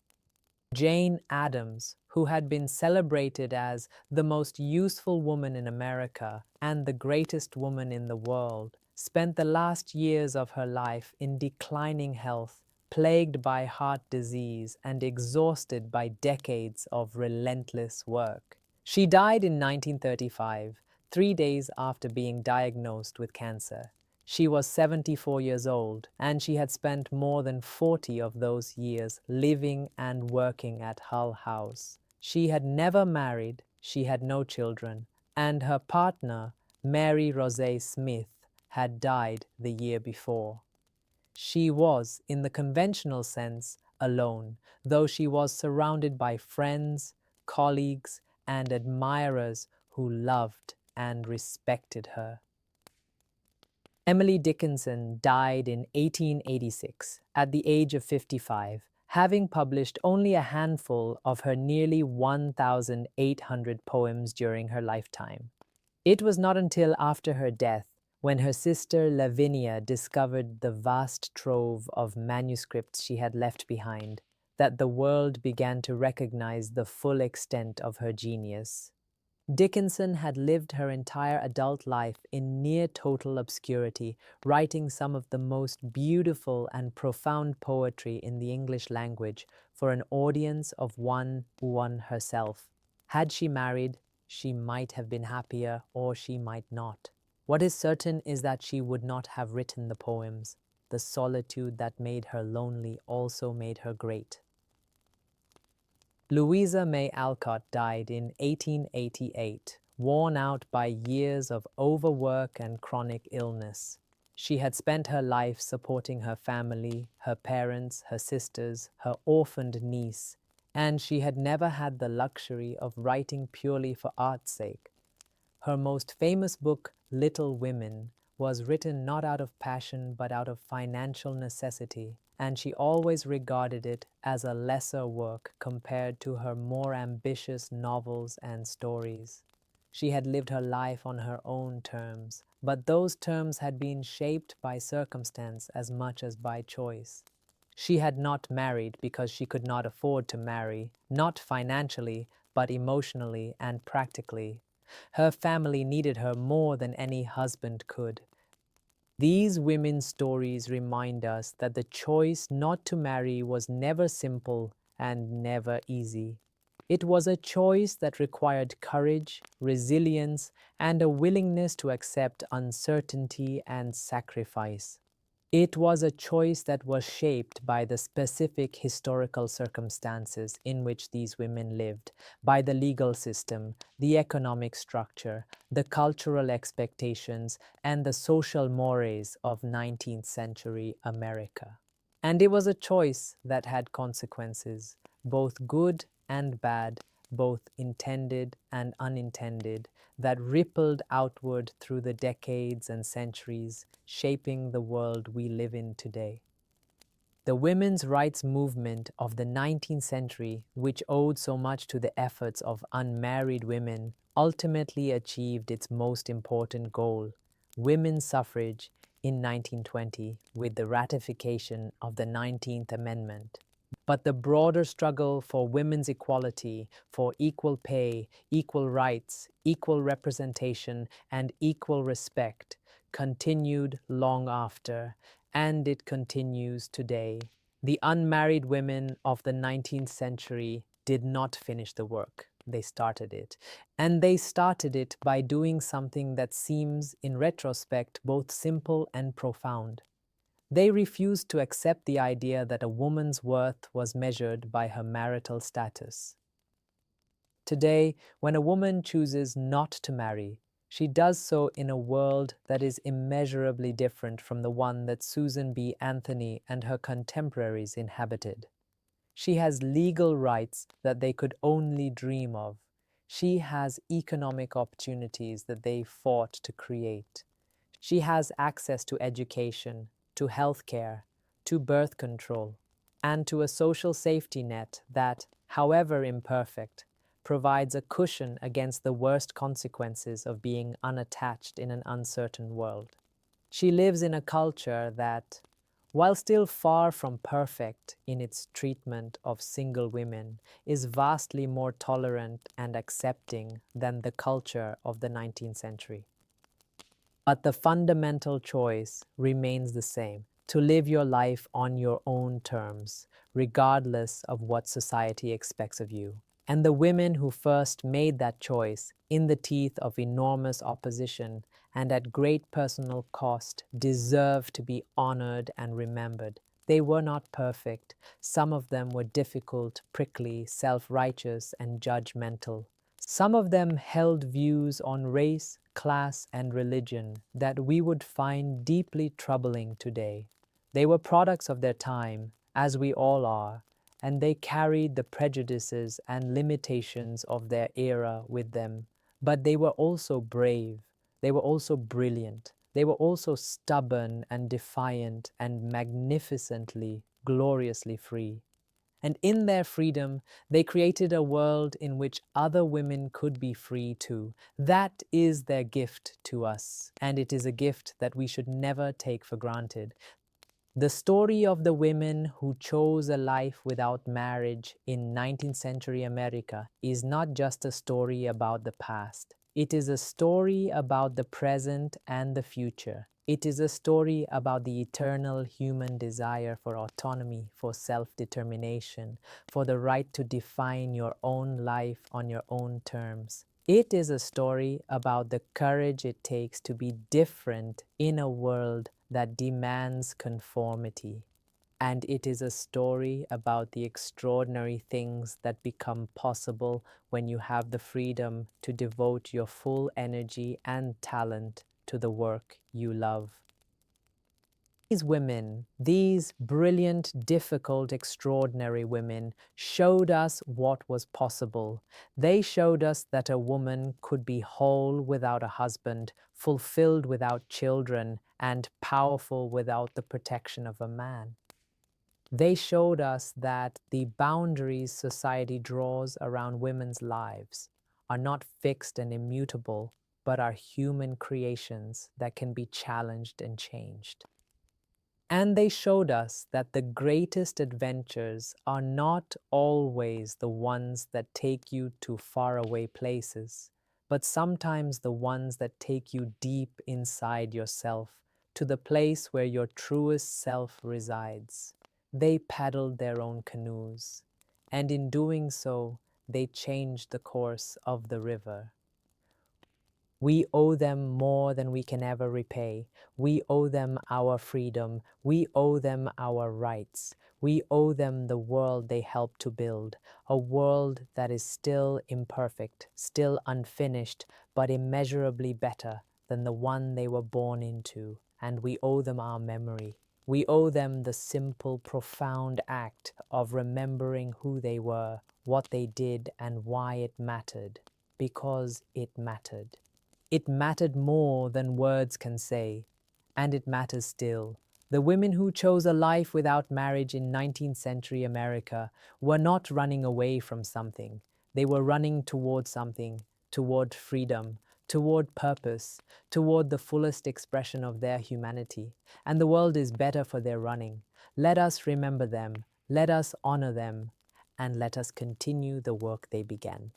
Jane Addams, who had been celebrated as the most useful woman in America and the greatest woman in the world, spent the last years of her life in declining health, plagued by heart disease and exhausted by decades of relentless work. She died in 1935, 3 days after being diagnosed with cancer. She was 74 years old, and she had spent more than 40 of those years living and working at Hull House. She had never married, she had no children, and her partner, Mary Rosé Smith, had died the year before. She was, in the conventional sense, alone, though she was surrounded by friends, colleagues, and admirers who loved and respected her. Emily Dickinson died in 1886 at the age of 55, having published only a handful of her nearly 1,800 poems during her lifetime. It was not until after her death, when her sister Lavinia discovered the vast trove of manuscripts she had left behind, that the world began to recognize the full extent of her genius. Dickinson had lived her entire adult life in near total obscurity, writing some of the most beautiful and profound poetry in the English language for an audience of one herself. Had she married, she might have been happier, or she might not. What is certain is that she would not have written the poems. The solitude that made her lonely also made her great. Louisa May Alcott died in 1888, worn out by years of overwork and chronic illness. She had spent her life supporting her family, her parents, her sisters, her orphaned niece, and she had never had the luxury of writing purely for art's sake. Her most famous book, Little Women, was written not out of passion but out of financial necessity, and she always regarded it as a lesser work compared to her more ambitious novels and stories. She had lived her life on her own terms, but those terms had been shaped by circumstance as much as by choice. She had not married because she could not afford to marry, not financially, but emotionally and practically. Her family needed her more than any husband could. These women's stories remind us that the choice not to marry was never simple and never easy. It was a choice that required courage, resilience, and a willingness to accept uncertainty and sacrifice. It was a choice that was shaped by the specific historical circumstances in which these women lived, by the legal system, the economic structure, the cultural expectations, and the social mores of 19th century America. And it was a choice that had consequences, both good and bad, both intended and unintended, that rippled outward through the decades and centuries, shaping the world we live in today. The women's rights movement of the 19th century, which owed so much to the efforts of unmarried women, ultimately achieved its most important goal, women's suffrage, in 1920 with the ratification of the 19th Amendment. But the broader struggle for women's equality, for equal pay, equal rights, equal representation, and equal respect continued long after, and it continues today. The unmarried women of the 19th century did not finish the work. They started it. And they started it by doing something that seems, in retrospect, both simple and profound. They refused to accept the idea that a woman's worth was measured by her marital status. Today, when a woman chooses not to marry, she does so in a world that is immeasurably different from the one that Susan B. Anthony and her contemporaries inhabited. She has legal rights that they could only dream of. She has economic opportunities that they fought to create. She has access to education, to healthcare, to birth control, and to a social safety net that, however imperfect, provides a cushion against the worst consequences of being unattached in an uncertain world. She lives in a culture that, while still far from perfect in its treatment of single women, is vastly more tolerant and accepting than the culture of the 19th century. But the fundamental choice remains the same: to live your life on your own terms, regardless of what society expects of you. And the women who first made that choice, in the teeth of enormous opposition and at great personal cost, deserve to be honored and remembered. They were not perfect. Some of them were difficult, prickly, self-righteous, and judgmental. Some of them held views on race, class, and religion that we would find deeply troubling today. They were products of their time, as we all are, and they carried the prejudices and limitations of their era with them. But they were also brave. They were also brilliant. They were also stubborn and defiant and magnificently, gloriously free. And in their freedom, they created a world in which other women could be free too. That is their gift to us, and it is a gift that we should never take for granted. The story of the women who chose a life without marriage in 19th century America is not just a story about the past. It is a story about the present and the future. It is a story about the eternal human desire for autonomy, for self-determination, for the right to define your own life on your own terms. It is a story about the courage it takes to be different in a world that demands conformity. And it is a story about the extraordinary things that become possible when you have the freedom to devote your full energy and talent to the work you love. These women, these brilliant, difficult, extraordinary women, showed us what was possible. They showed us that a woman could be whole without a husband, fulfilled without children, and powerful without the protection of a man. They showed us that the boundaries society draws around women's lives are not fixed and immutable, but are human creations that can be challenged and changed. And they showed us that the greatest adventures are not always the ones that take you to faraway places, but sometimes the ones that take you deep inside yourself to the place where your truest self resides. They paddled their own canoes, and in doing so, they changed the course of the river. We owe them more than we can ever repay. We owe them our freedom. We owe them our rights. We owe them the world they helped to build, a world that is still imperfect, still unfinished, but immeasurably better than the one they were born into. And we owe them our memory. We owe them the simple, profound act of remembering who they were, what they did, and why it mattered. Because it mattered. It mattered more than words can say, and it matters still. The women who chose a life without marriage in 19th century America were not running away from something. They were running toward something, toward freedom, toward purpose, toward the fullest expression of their humanity. And the world is better for their running. Let us remember them, let us honor them, and let us continue the work they began.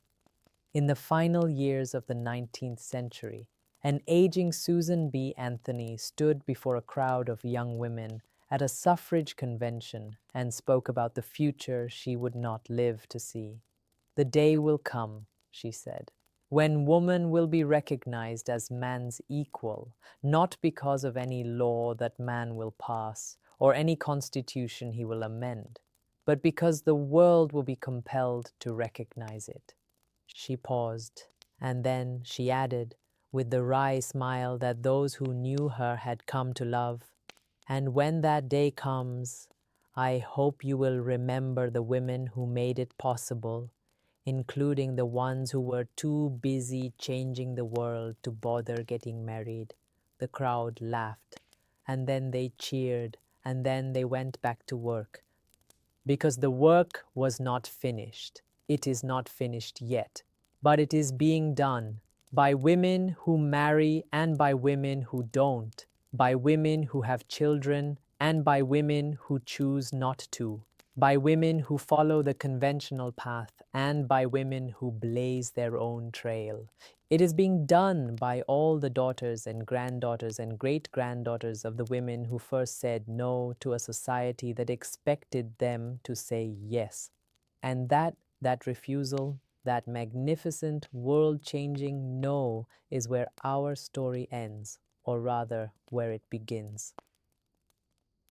In the final years of the 19th century, an aging Susan B. Anthony stood before a crowd of young women at a suffrage convention and spoke about the future she would not live to see. "The day will come," she said, "when woman will be recognized as man's equal, not because of any law that man will pass or any constitution he will amend, but because the world will be compelled to recognize it." She paused, and then she added, with the wry smile that those who knew her had come to love, "And when that day comes, I hope you will remember the women who made it possible, including the ones who were too busy changing the world to bother getting married." The crowd laughed, and then they cheered, and then they went back to work. Because the work was not finished. It is not finished yet, but it is being done by women who marry and by women who don't, by women who have children and by women who choose not to, by women who follow the conventional path and by women who blaze their own trail. It is being done by all the daughters and granddaughters and great-granddaughters of the women who first said no to a society that expected them to say yes. And that refusal, that magnificent, world-changing no, is where our story ends, or rather, where it begins.